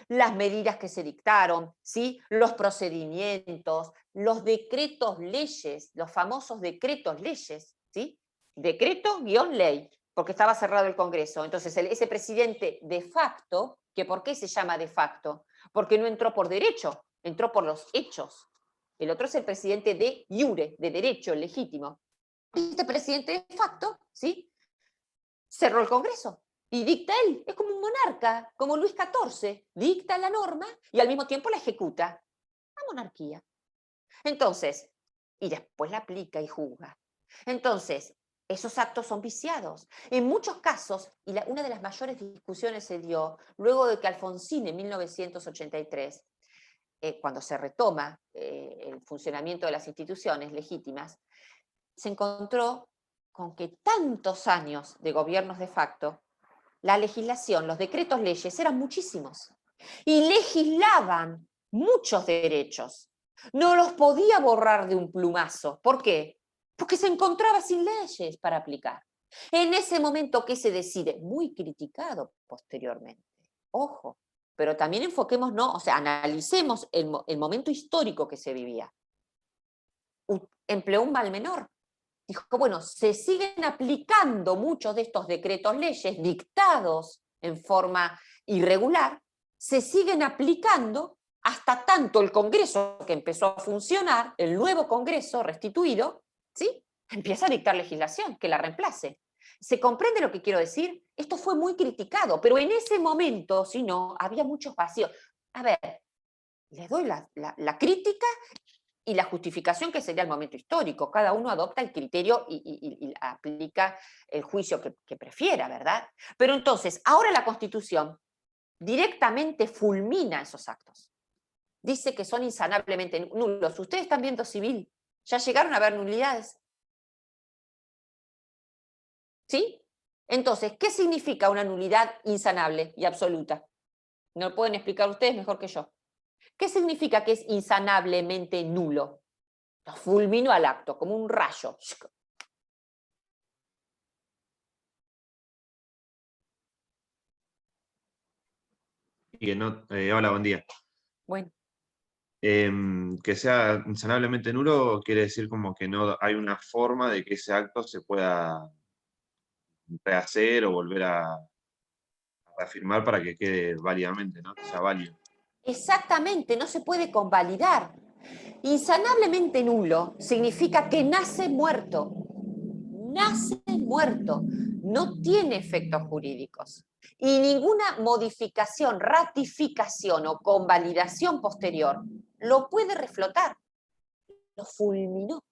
[SPEAKER 1] las medidas que se dictaron, ¿sí? Los procedimientos, los decretos leyes, los famosos decretos leyes, ¿sí? Decreto-ley, porque estaba cerrado el Congreso. Entonces, ese presidente de facto, que ¿por qué se llama de facto? Porque no entró por derecho, entró por los hechos. El otro es el presidente de iure, de derecho, legítimo. Este presidente de facto, ¿sí? Cerró el Congreso. Y dicta él, es como un monarca, como Luis XIV, dicta la norma y al mismo tiempo la ejecuta. La monarquía. Entonces, y después la aplica y juzga. Entonces, esos actos son viciados. En muchos casos, y una de las mayores discusiones se dio luego de que Alfonsín en 1983, cuando se retoma el funcionamiento de las instituciones legítimas, se encontró con que tantos años de gobiernos de facto, la legislación, los decretos leyes eran muchísimos y legislaban muchos derechos. No los podía borrar de un plumazo. ¿Por qué? Porque se encontraba sin leyes para aplicar. En ese momento, ¿qué se decide? Muy criticado posteriormente. Ojo, pero también enfoquémonos, o sea, analicemos el momento histórico que se vivía. Empleó un mal menor. Dijo, bueno, se siguen aplicando muchos de estos decretos leyes dictados en forma irregular, se siguen aplicando hasta tanto el Congreso que empezó a funcionar, el nuevo Congreso restituido, ¿sí? Empieza a dictar legislación que la reemplace. ¿Se comprende lo que quiero decir? Esto fue muy criticado, pero en ese momento, si no, había muchos vacíos. A ver, les doy la crítica y la justificación que sería el momento histórico. Cada uno adopta el criterio y aplica el juicio que prefiera, ¿verdad? Pero entonces, ahora la Constitución directamente fulmina esos actos. Dice que son insanablemente nulos. Ustedes están viendo civil. ¿Ya llegaron a ver nulidades? ¿Sí? Entonces, ¿qué significa una nulidad insanable y absoluta? ¿No lo pueden explicar ustedes mejor que yo? ¿Qué significa que es insanablemente nulo? Lo fulminó al acto, como un rayo.
[SPEAKER 8] Y que no, hola, buen día.
[SPEAKER 1] Bueno,
[SPEAKER 8] Que sea insanablemente nulo quiere decir como que no hay una forma de que ese acto se pueda rehacer o volver a reafirmar para que quede válidamente, ¿no? Que sea válido.
[SPEAKER 1] exactamente, no se puede convalidar. Insanablemente nulo significa que nace muerto. Nace muerto. No tiene efectos jurídicos. Y ninguna modificación, ratificación o convalidación posterior lo puede reflotar. Lo fulminó.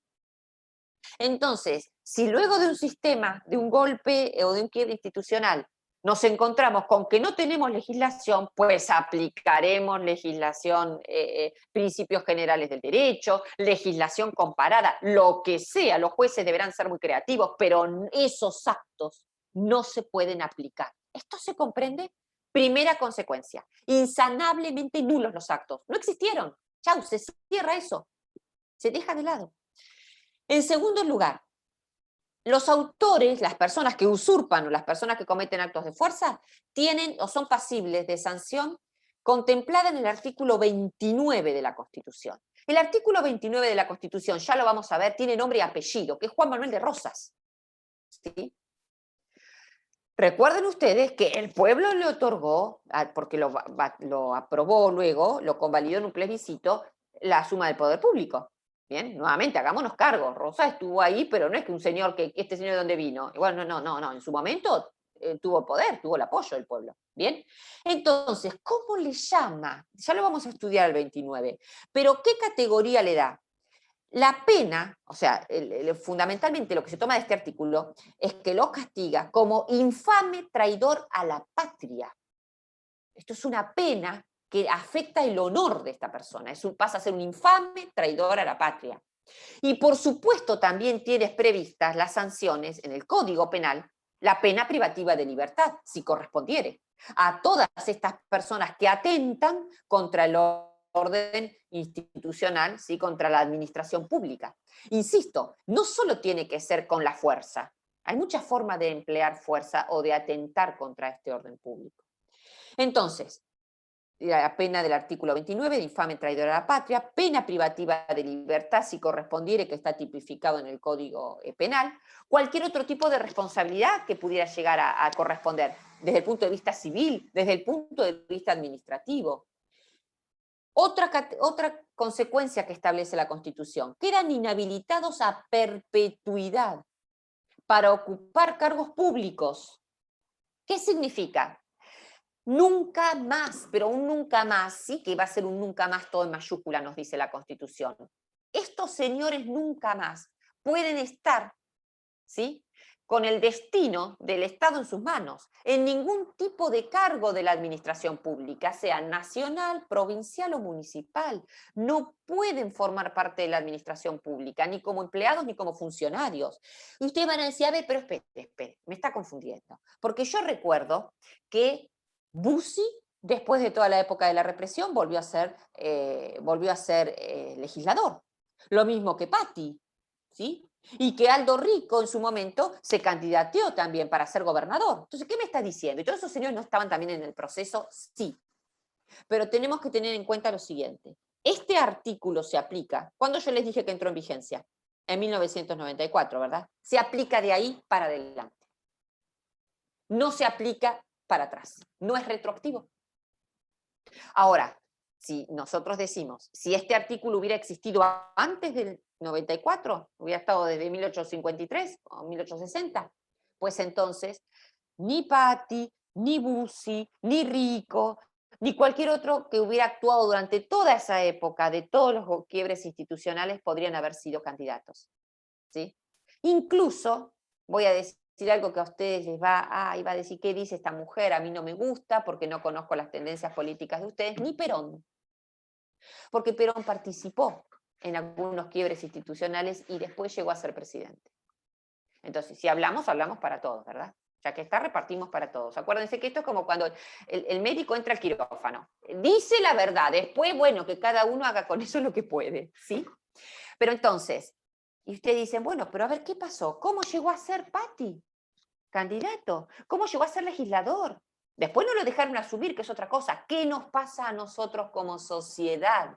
[SPEAKER 1] Entonces, si luego de un sistema, de un golpe o de un quiebre institucional, nos encontramos con que no tenemos legislación, pues aplicaremos legislación, principios generales del derecho, legislación comparada, lo que sea. Los jueces deberán ser muy creativos, pero esos actos no se pueden aplicar. ¿Esto se comprende? Primera consecuencia, insanablemente nulos los actos. No existieron. Chau, se cierra eso. Se deja de lado. En segundo lugar, los autores, las personas que usurpan o las personas que cometen actos de fuerza, tienen o son pasibles de sanción contemplada en el artículo 29 de la Constitución. El artículo 29 de la Constitución, ya lo vamos a ver, tiene nombre y apellido, que es Juan Manuel de Rosas. ¿Sí? Recuerden ustedes que el pueblo le otorgó, porque lo aprobó luego, lo convalidó en un plebiscito, la suma del poder público. Bien, nuevamente, hagámonos cargo. Rosas estuvo ahí, pero no es que un señor, que este señor de dónde vino. Bueno, no, en su momento tuvo poder, tuvo el apoyo del pueblo. Bien, entonces, ¿cómo le llama? Ya lo vamos a estudiar el 29, pero ¿qué categoría le da? La pena, o sea, fundamentalmente lo que se toma de este artículo es que lo castiga como infame traidor a la patria. Esto es una pena que afecta el honor de esta persona, pasa a ser un infame traidor a la patria. Y por supuesto también tienes previstas las sanciones en el Código Penal, la pena privativa de libertad, si correspondiere, a todas estas personas que atentan contra el orden institucional, ¿sí? Contra la administración pública. Insisto, no solo tiene que ser con la fuerza, hay muchas formas de emplear fuerza o de atentar contra este orden público. Entonces, la pena del artículo 29, de infame traidor a la patria, pena privativa de libertad si correspondiere, que está tipificado en el Código Penal, cualquier otro tipo de responsabilidad que pudiera llegar a corresponder, desde el punto de vista civil, desde el punto de vista administrativo. Otra consecuencia que establece la Constitución, que eran inhabilitados a perpetuidad para ocupar cargos públicos. ¿Qué significa? Nunca más, pero un nunca más, sí que va a ser un nunca más todo en mayúscula, nos dice la Constitución. Estos señores nunca más pueden estar, ¿sí?, con el destino del Estado en sus manos, en ningún tipo de cargo de la administración pública, sea nacional, provincial o municipal. No pueden formar parte de la administración pública, ni como empleados ni como funcionarios. Y ustedes van a decir, a ver, pero espere, me está confundiendo. Porque yo recuerdo que Bussi, después de toda la época de la represión, volvió a ser legislador. Lo mismo que Patti, ¿sí? Y que Aldo Rico en su momento se candidateó también para ser gobernador. Entonces, ¿qué me está diciendo? ¿Y todos esos señores no estaban también en el proceso? Sí. Pero tenemos que tener en cuenta lo siguiente. Este artículo se aplica, ¿cuándo yo les dije que entró en vigencia? En 1994, ¿verdad? Se aplica de ahí para adelante. No se aplica para atrás. No es retroactivo. Ahora, si nosotros decimos, si este artículo hubiera existido antes del 94, hubiera estado desde 1853 o 1860, pues entonces ni Patti, ni Bussi, ni Rico, ni cualquier otro que hubiera actuado durante toda esa época de todos los quiebres institucionales podrían haber sido candidatos, ¿sí? Incluso, voy a decir algo que a ustedes les va a decir, ¿qué dice esta mujer? A mí no me gusta porque no conozco las tendencias políticas de ustedes, ni Perón. Porque Perón participó en algunos quiebres institucionales y después llegó a ser presidente. Entonces, si hablamos para todos, ¿verdad? Ya que está, repartimos para todos. Acuérdense que esto es como cuando el médico entra al quirófano. Dice la verdad, después, bueno, que cada uno haga con eso lo que puede, ¿sí? Pero entonces, y ustedes dicen, bueno, pero a ver, ¿qué pasó? ¿Cómo llegó a ser Patti candidato? ¿Cómo llegó a ser legislador? Después no lo dejaron asumir, que es otra cosa. ¿Qué nos pasa a nosotros como sociedad?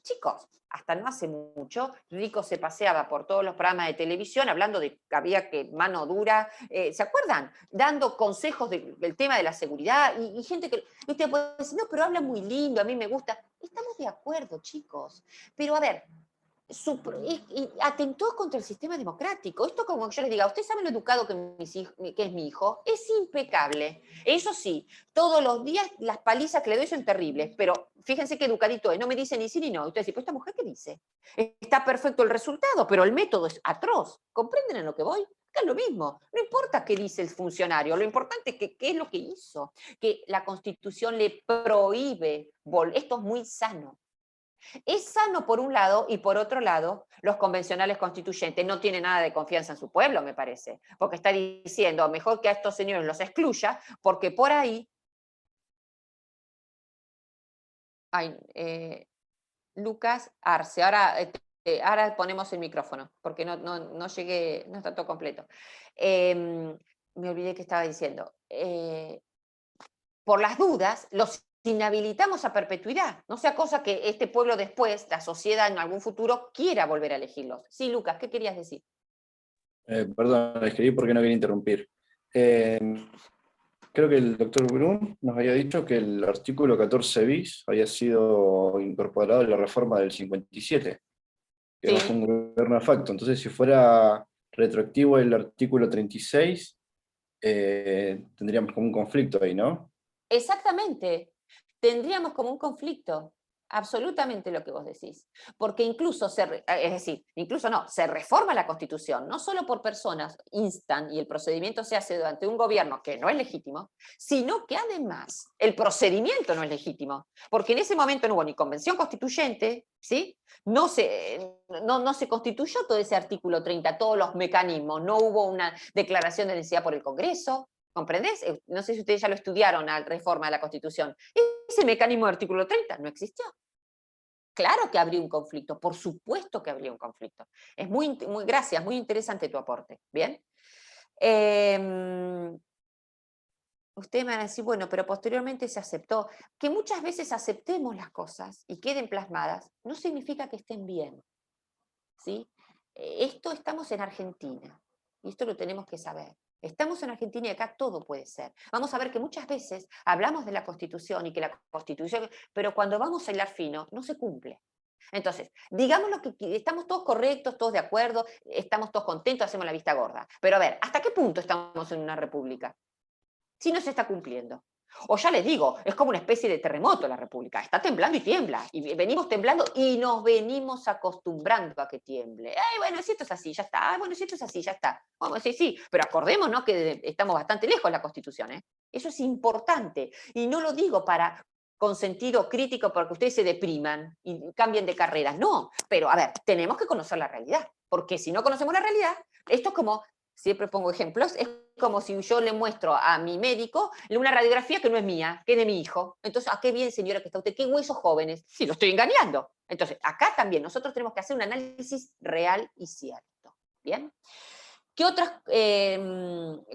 [SPEAKER 1] Chicos, hasta no hace mucho, Rico se paseaba por todos los programas de televisión hablando de que había que mano dura, ¿se acuerdan? Dando consejos del tema de la seguridad y gente que, usted puede decir, no, pero habla muy lindo, a mí me gusta. Estamos de acuerdo, chicos, pero a ver, atentó contra el sistema democrático. Esto como que yo les diga, ¿ustedes saben lo educado que es mi hijo? Es impecable. Eso sí, todos los días las palizas que le doy son terribles, pero fíjense qué educadito es, no me dice ni sí ni no. Ustedes dicen, ¿pues esta mujer qué dice? Está perfecto el resultado, pero el método es atroz. ¿Comprenden a lo que voy? Es lo mismo, no importa qué dice el funcionario, lo importante es que qué es lo que hizo, que la Constitución le prohíbe, esto es muy sano. Es sano por un lado y por otro lado, los convencionales constituyentes no tienen nada de confianza en su pueblo, me parece, porque está diciendo, mejor que a estos señores los excluya, porque por ahí Ay, Lucas Arce, ahora ponemos el micrófono, porque no llegué, no está todo completo. Me olvidé que estaba diciendo. Por las dudas, los inhabilitamos a perpetuidad. No sea cosa que este pueblo después, la sociedad en algún futuro, quiera volver a elegirlos. Sí, Lucas, ¿qué querías decir?
[SPEAKER 3] Perdón, escribí porque no quería interrumpir. Creo que el doctor Brun nos había dicho que el artículo 14 bis había sido incorporado en la reforma del 57, que
[SPEAKER 1] Sí.
[SPEAKER 3] no fue un gobierno de facto. Entonces, si fuera retroactivo el artículo 36, tendríamos como un conflicto ahí, ¿no?
[SPEAKER 1] Exactamente. Tendríamos como un conflicto. Absolutamente lo que vos decís. Porque incluso, se reforma la Constitución, no solo por personas instan y el procedimiento se hace durante un gobierno que no es legítimo, sino que además el procedimiento no es legítimo. Porque en ese momento no hubo ni convención constituyente, ¿sí? No se constituyó todo ese artículo 30, todos los mecanismos, no hubo una declaración de necesidad por el Congreso. ¿Comprendés? No sé si ustedes ya lo estudiaron, la reforma de la Constitución. Ese mecanismo del artículo 30 no existió. Claro que habría un conflicto, por supuesto que habría un conflicto. Es gracias, muy interesante tu aporte. ¿Bien? Ustedes me van a decir, bueno, pero posteriormente se aceptó. Que muchas veces aceptemos las cosas y queden plasmadas, no significa que estén bien. ¿Sí? Estamos en Argentina, y esto lo tenemos que saber. Estamos en Argentina y acá todo puede ser. Vamos a ver que muchas veces hablamos de la Constitución y que la Constitución, pero cuando vamos a hilar fino, no se cumple. Entonces, digamos lo que estamos todos correctos, todos de acuerdo, estamos todos contentos, hacemos la vista gorda. Pero a ver, ¿hasta qué punto estamos en una república? Si no se está cumpliendo. O ya les digo, es como una especie de terremoto la República. Está temblando y tiembla. Y venimos temblando y nos venimos acostumbrando a que tiemble. Ay, bueno, si esto es así, ya está. Ay, bueno, si esto es así, ya está. Vamos, sí. Pero acordémonos que estamos bastante lejos de la Constitución. Eso es importante. Y no lo digo con sentido crítico porque ustedes se depriman y cambien de carrera. No, pero a ver, tenemos que conocer la realidad. Porque si no conocemos la realidad, esto es como... Siempre pongo ejemplos, es como si yo le muestro a mi médico una radiografía que no es mía, que es de mi hijo. Entonces, ¿a qué bien, señora, que está usted? ¿Qué huesos jóvenes? Sí, lo estoy engañando. Entonces, acá también nosotros tenemos que hacer un análisis real y cierto. ¿Bien? ¿Qué otras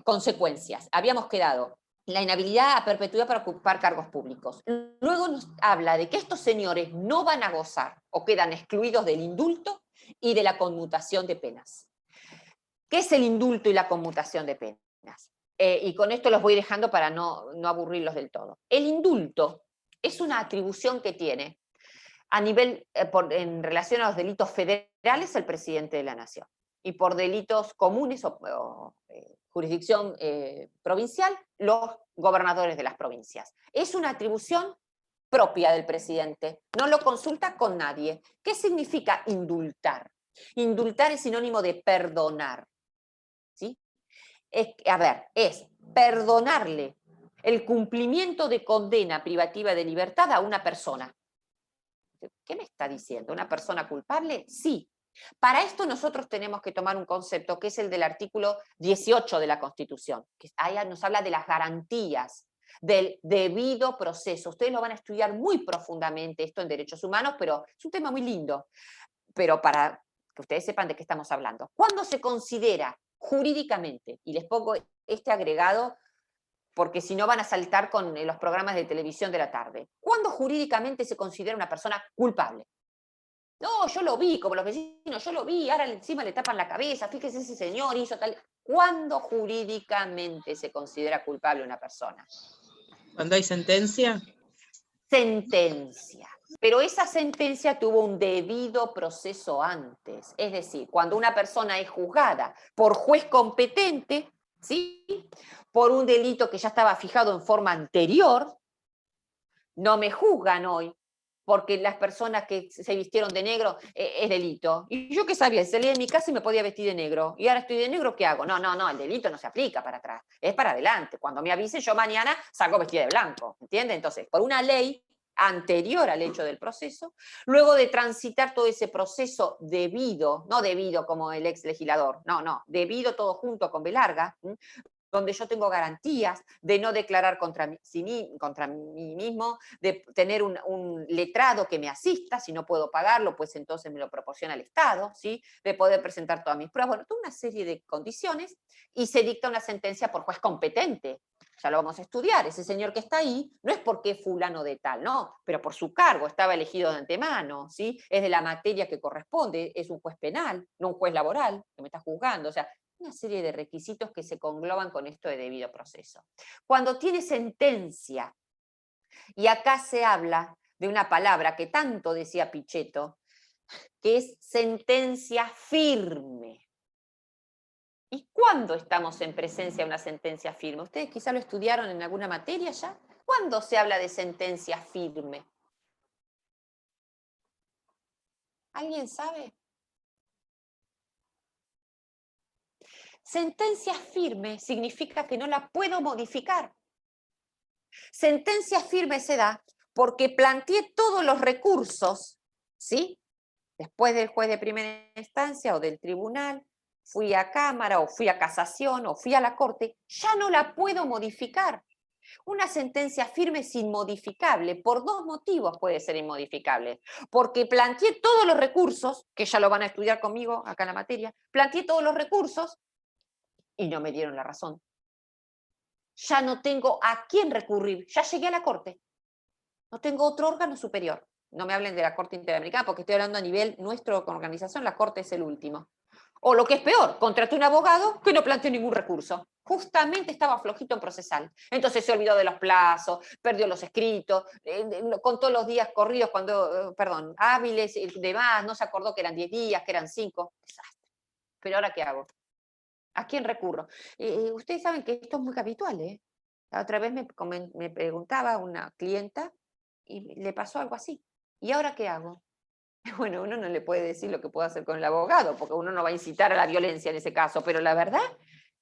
[SPEAKER 1] consecuencias? Habíamos quedado la inhabilidad a perpetuidad para ocupar cargos públicos. Luego nos habla de que estos señores no van a gozar o quedan excluidos del indulto y de la conmutación de penas. ¿Qué es el indulto y la conmutación de penas? Y con esto los voy dejando para no aburrirlos del todo. El indulto es una atribución que tiene a nivel, en relación a los delitos federales, el presidente de la nación. Y por delitos comunes o jurisdicción provincial, los gobernadores de las provincias. Es una atribución propia del presidente. No lo consulta con nadie. ¿Qué significa indultar? Indultar es sinónimo de perdonar. ¿Sí? Es perdonarle el cumplimiento de condena privativa de libertad a una persona. ¿Qué me está diciendo? ¿Una persona culpable? Sí. Para esto nosotros tenemos que tomar un concepto que es el del artículo 18 de la Constitución, que ahí nos habla de las garantías del debido proceso. Ustedes lo van a estudiar muy profundamente esto en derechos humanos, pero es un tema muy lindo. Pero para que ustedes sepan de qué estamos hablando. ¿Cuándo se considera jurídicamente, y les pongo este agregado porque si no van a saltar con los programas de televisión de la tarde, ¿cuándo jurídicamente se considera una persona culpable? No, yo lo vi, como los vecinos, yo lo vi, ahora encima le tapan la cabeza, fíjese ese señor hizo tal... ¿Cuándo jurídicamente se considera culpable una persona?
[SPEAKER 5] ¿Cuando hay sentencia?
[SPEAKER 1] Sentencia. Pero esa sentencia tuvo un debido proceso antes. Es decir, cuando una persona es juzgada por juez competente, ¿sí? Por un delito que ya estaba fijado en forma anterior, no me juzgan hoy porque las personas que se vistieron de negro es delito. Y yo qué sabía, salí de mi casa y me podía vestir de negro. Y ahora estoy de negro, ¿qué hago? No, el delito no se aplica para atrás, es para adelante. Cuando me avisen, yo mañana salgo vestida de blanco, ¿entiende? Entonces, por una ley anterior al hecho del proceso, luego de transitar todo ese proceso debido, no debido como el ex legislador, no, debido todo junto con B larga, donde yo tengo garantías de no declarar contra mí mismo, de tener un letrado que me asista, si no puedo pagarlo, pues entonces me lo proporciona el Estado, ¿sí? De poder presentar todas mis pruebas, bueno, toda una serie de condiciones, y se dicta una sentencia por juez competente. Ya lo vamos a estudiar, ese señor que está ahí no es porque es fulano de tal, no, pero por su cargo, estaba elegido de antemano, ¿sí? Es de la materia que corresponde, es un juez penal, no un juez laboral que me está juzgando, o sea, una serie de requisitos que se congloban con esto de debido proceso. Cuando tiene sentencia, y acá se habla de una palabra que tanto decía Pichetto, que es sentencia firme. ¿Y cuándo estamos en presencia de una sentencia firme? ¿Ustedes quizá lo estudiaron en alguna materia ya? ¿Cuándo se habla de sentencia firme? ¿Alguien sabe? Sentencia firme significa que no la puedo modificar. Sentencia firme se da porque planteé todos los recursos, ¿sí? Después del juez de primera instancia o del tribunal, fui a Cámara o fui a Casación o fui a la Corte, ya no la puedo modificar. Una sentencia firme es inmodificable, por dos motivos puede ser inmodificable. Porque planteé todos los recursos, que ya lo van a estudiar conmigo acá en la materia, planteé todos los recursos y no me dieron la razón. Ya no tengo a quién recurrir, ya llegué a la Corte. No tengo otro órgano superior. No me hablen de la Corte Interamericana, porque estoy hablando a nivel nuestro con organización, la Corte es el último. O lo que es peor, contraté un abogado que no planteó ningún recurso. Justamente estaba flojito en procesal. Entonces se olvidó de los plazos, perdió los escritos, contó los días corridos hábiles y demás, no se acordó que eran 10 días, que eran 5. Desastre. Pero ahora, ¿qué hago? ¿A quién recurro? Ustedes saben que esto es muy habitual, ¿eh? La otra vez me preguntaba una clienta y le pasó algo así. ¿Y ahora qué hago? Bueno, uno no le puede decir lo que puede hacer con el abogado, porque uno no va a incitar a la violencia en ese caso, pero la verdad,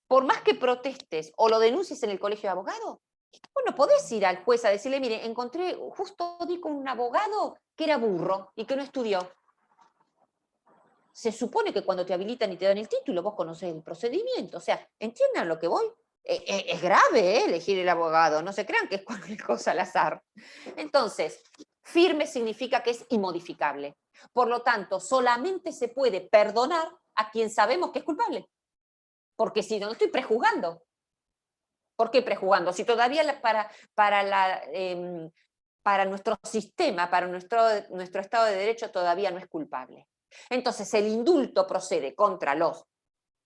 [SPEAKER 1] por más que protestes o lo denuncies en el colegio de abogados, bueno, podés ir al juez a decirle, mire, justo di con un abogado que era burro y que no estudió. Se supone que cuando te habilitan y te dan el título, vos conocés el procedimiento. O sea, ¿entienden a lo que voy? Es grave elegir el abogado, no se crean que es cualquier cosa al azar. Entonces, firme significa que es inmodificable. Por lo tanto, solamente se puede perdonar a quien sabemos que es culpable. Porque si no, estoy prejuzgando. ¿Por qué prejuzgando? Si todavía para nuestro sistema, para nuestro Estado de Derecho todavía no es culpable. Entonces, el indulto procede contra los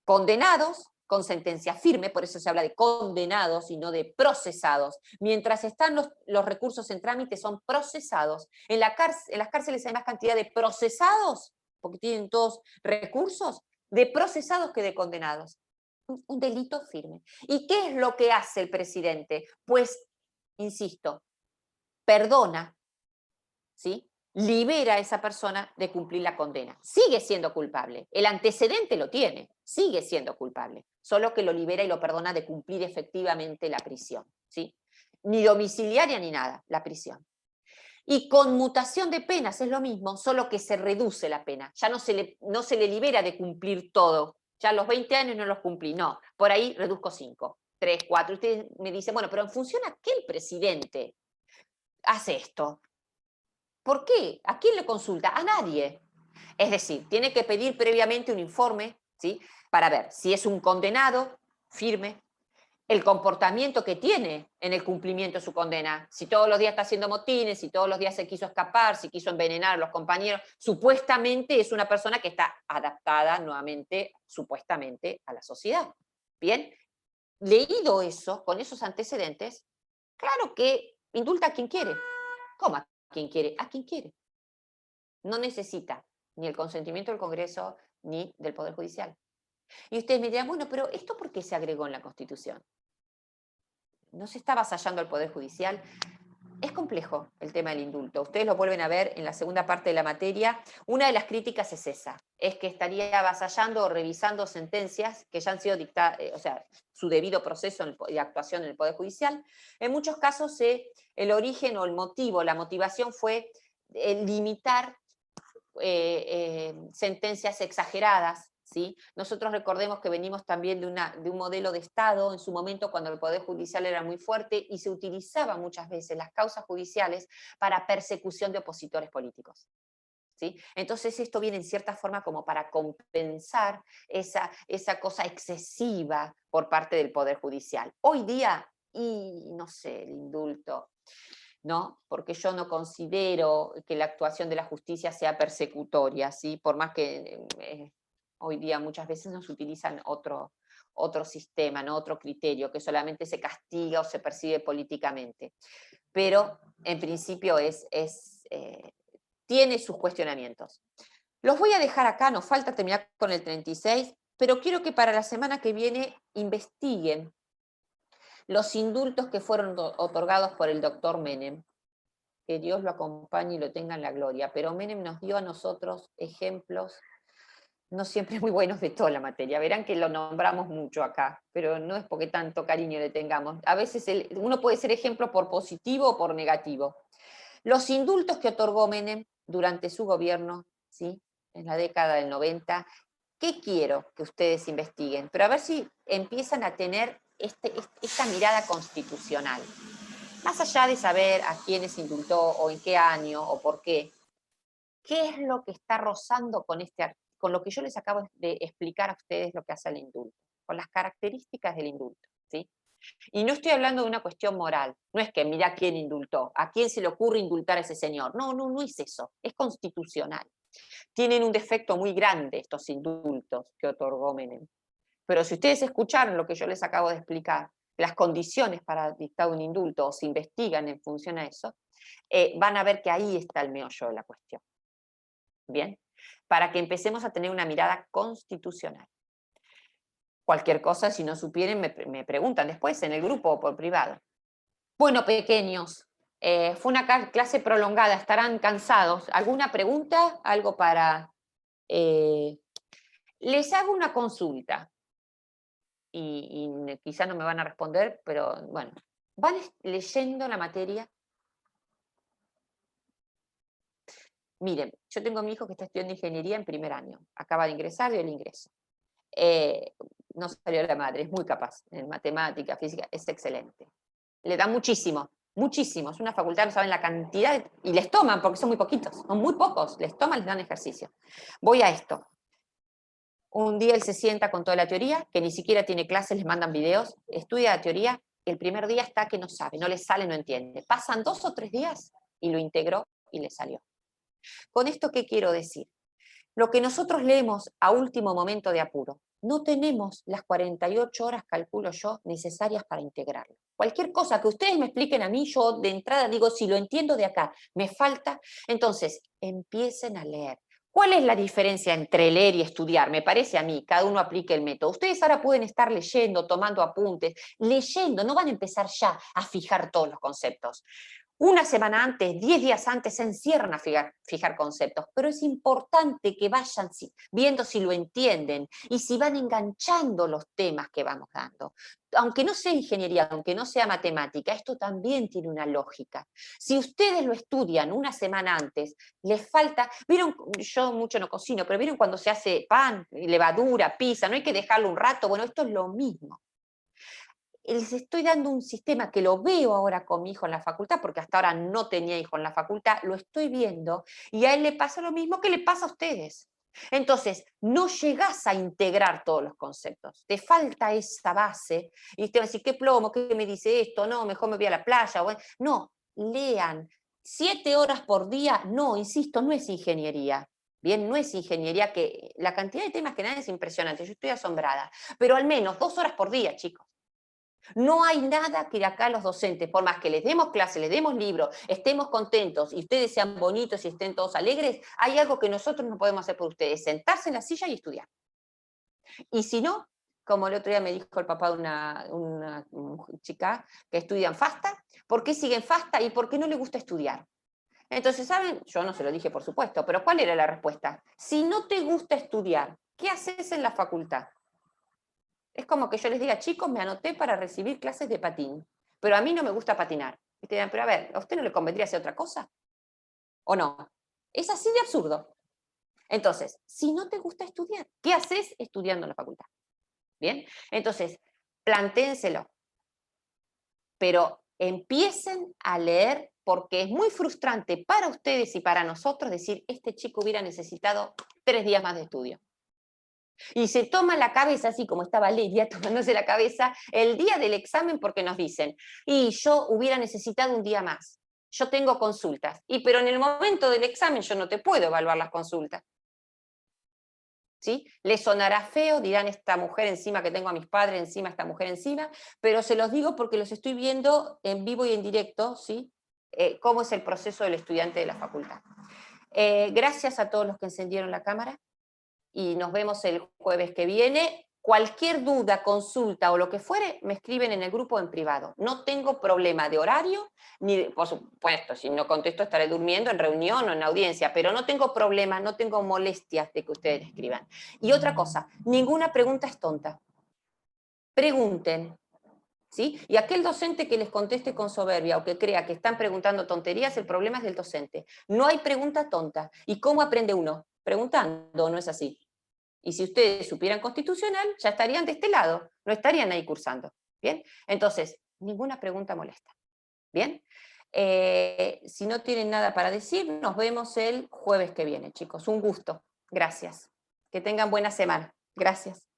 [SPEAKER 1] condenados con sentencia firme, por eso se habla de condenados y no de procesados. Mientras están los recursos en trámite, son procesados. En las cárceles hay más cantidad de procesados, porque tienen todos recursos, de procesados que de condenados. Un delito firme. ¿Y qué es lo que hace el presidente? Pues, insisto, perdona, ¿sí? Libera a esa persona de cumplir la condena. Sigue siendo culpable. El antecedente lo tiene. Sigue siendo culpable. Solo que lo libera y lo perdona de cumplir efectivamente la prisión, ¿sí? Ni domiciliaria ni nada, la prisión. Y conmutación de penas es lo mismo, solo que se reduce la pena. Ya no se le libera de cumplir todo. Ya a los 20 años no los cumplí. No, por ahí reduzco 5, 3, 4. Ustedes me dicen, bueno, pero en función a qué el presidente hace esto. ¿Por qué? ¿A quién le consulta? A nadie. Es decir, tiene que pedir previamente un informe, ¿sí? Para ver si es un condenado firme, el comportamiento que tiene en el cumplimiento de su condena. Si todos los días está haciendo motines, si todos los días se quiso escapar, si quiso envenenar a los compañeros, supuestamente es una persona que está adaptada nuevamente, supuestamente, a la sociedad. Bien, leído eso, con esos antecedentes, claro que indulta a quien quiere. ¿Cómo a quien quiere? A quien quiere. No necesita ni el consentimiento del Congreso ni del Poder Judicial. Y ustedes me dirán, bueno, pero ¿esto por qué se agregó en la Constitución? ¿No se está avasallando al Poder Judicial? Es complejo el tema del indulto. Ustedes lo vuelven a ver en la segunda parte de la materia. Una de las críticas es esa, es que estaría avasallando o revisando sentencias que ya han sido dictadas, o sea, su debido proceso de actuación en el Poder Judicial. En muchos casos el origen o el motivo, la motivación fue limitar sentencias exageradas, ¿sí? Nosotros recordemos que venimos también de un modelo de Estado, en su momento cuando el Poder Judicial era muy fuerte y se utilizaba muchas veces las causas judiciales para persecución de opositores políticos. ¿Sí? Entonces esto viene en cierta forma como para compensar esa cosa excesiva por parte del Poder Judicial. Hoy día, y no sé, el indulto, ¿no? Porque yo no considero que la actuación de la justicia sea persecutoria, ¿sí? Por más que hoy día muchas veces nos utilizan otro sistema, ¿no? Otro criterio, que solamente se castiga o se percibe políticamente. Pero en principio tiene sus cuestionamientos. Los voy a dejar acá, nos falta terminar con el 36, pero quiero que para la semana que viene investiguen los indultos que fueron otorgados por el doctor Menem. Que Dios lo acompañe y lo tenga en la gloria, pero Menem nos dio a nosotros ejemplos no siempre muy buenos de toda la materia. Verán que lo nombramos mucho acá, pero no es porque tanto cariño le tengamos. A veces uno puede ser ejemplo por positivo o por negativo. Los indultos que otorgó Menem durante su gobierno, ¿sí? En la década del 90, ¿qué quiero que ustedes investiguen? Pero a ver si empiezan a tener esta mirada constitucional. Más allá de saber a quiénes indultó o en qué año o por qué es lo que está rozando con lo que yo les acabo de explicar a ustedes lo que hace el indulto, con las características del indulto, ¿sí? Y no estoy hablando de una cuestión moral, no es que mira quién indultó, a quién se le ocurre indultar a ese señor, no es eso, es constitucional. Tienen un defecto muy grande estos indultos que otorgó Menem. Pero si ustedes escucharon lo que yo les acabo de explicar, las condiciones para dictar un indulto, o se investigan en función a eso, van a ver que ahí está el meollo de la cuestión. Bien, para que empecemos a tener una mirada constitucional. Cualquier cosa, si no supieren, me preguntan después en el grupo o por privado. Bueno, pequeños, fue una clase prolongada, estarán cansados. ¿Alguna pregunta? ¿Algo para...? Les hago una consulta. Y quizá no me van a responder, pero bueno, ¿van leyendo la materia? Miren, yo tengo a mi hijo que está estudiando ingeniería en primer año, acaba de ingresar, dio el ingreso. No salió la madre, es muy capaz en matemática, física, es excelente. Le da muchísimo, muchísimo, es una facultad, no saben la cantidad, y les toman, porque son muy poquitos, son muy pocos, les toman, les dan ejercicio. Voy a esto. Un día él se sienta con toda la teoría, que ni siquiera tiene clases, les mandan videos, estudia la teoría, el primer día está que no sabe, no le sale, no entiende. Pasan 2 o 3 días y lo integró y le salió. ¿Con esto qué quiero decir? Lo que nosotros leemos a último momento de apuro, no tenemos las 48 horas, calculo yo, necesarias para integrarlo. Cualquier cosa que ustedes me expliquen a mí, yo de entrada digo, si lo entiendo de acá, me falta, entonces empiecen a leer. ¿Cuál es la diferencia entre leer y estudiar? Me parece a mí, cada uno aplique el método. Ustedes ahora pueden estar leyendo, tomando apuntes, leyendo, no van a empezar ya a fijar todos los conceptos. Una semana antes, 10 días antes, se encierran a fijar conceptos, pero es importante que vayan viendo si lo entienden y si van enganchando los temas que vamos dando. Aunque no sea ingeniería, aunque no sea matemática, esto también tiene una lógica. Si ustedes lo estudian una semana antes, les falta, vieron, yo mucho no cocino, pero vieron cuando se hace pan, levadura, pizza, no hay que dejarlo un rato, bueno, esto es lo mismo. Les estoy dando un sistema que lo veo ahora con mi hijo en la facultad, porque hasta ahora no tenía hijo en la facultad, lo estoy viendo, y a él le pasa lo mismo que le pasa a ustedes. Entonces, no llegás a integrar todos los conceptos, te falta esa base, y usted va a decir, ¿qué plomo? ¿Qué me dice esto? No, mejor me voy a la playa. No, lean. 7 horas por día, no, insisto, no es ingeniería. Bien, no es ingeniería, que la cantidad de temas que dan es impresionante, yo estoy asombrada, pero al menos 2 horas por día, chicos. No hay nada que acá los docentes, por más que les demos clases, les demos libros, estemos contentos y ustedes sean bonitos y estén todos alegres, hay algo que nosotros no podemos hacer por ustedes, sentarse en la silla y estudiar. Y si no, como el otro día me dijo el papá de una chica que estudia en FASTA, ¿por qué sigue en FASTA y por qué no le gusta estudiar? Entonces, ¿saben? Yo no se lo dije, por supuesto, pero ¿cuál era la respuesta? Si no te gusta estudiar, ¿qué haces en la facultad? Es como que yo les diga, chicos, me anoté para recibir clases de patín, pero a mí no me gusta patinar. Y te dirán, pero a ver, ¿a usted no le convendría hacer otra cosa? ¿O no? Es así de absurdo. Entonces, si no te gusta estudiar, ¿qué haces estudiando en la facultad? ¿Bien? Entonces, plantéenselo. Pero empiecen a leer, porque es muy frustrante para ustedes y para nosotros decir, este chico hubiera necesitado 3 días más de estudio. Y se toma la cabeza, así como estaba Lidia tomándose la cabeza, el día del examen porque nos dicen, y yo hubiera necesitado un día más, yo tengo consultas, pero en el momento del examen yo no te puedo evaluar las consultas. ¿Sí? Les sonará feo, dirán esta mujer encima que tengo a mis padres encima, esta mujer encima, pero se los digo porque los estoy viendo en vivo y en directo, ¿sí? Cómo es el proceso del estudiante de la facultad. Gracias a todos los que encendieron la cámara y nos vemos el jueves que viene. Cualquier duda, consulta o lo que fuere, me escriben en el grupo en privado. No tengo problema de horario, ni por supuesto, si no contesto estaré durmiendo en reunión o en audiencia, pero no tengo problema, no tengo molestias de que ustedes escriban. Y otra cosa, ninguna pregunta es tonta. Pregunten. ¿Sí? Y aquel docente que les conteste con soberbia o que crea que están preguntando tonterías, el problema es del docente. No hay pregunta tonta. ¿Y cómo aprende uno? Preguntando, ¿no es así? Y si ustedes supieran constitucional, ya estarían de este lado, no estarían ahí cursando. ¿Bien? Entonces, ninguna pregunta molesta. ¿Bien? Si no tienen nada para decir, nos vemos el jueves que viene, chicos. Un gusto. Gracias. Que tengan buena semana. Gracias.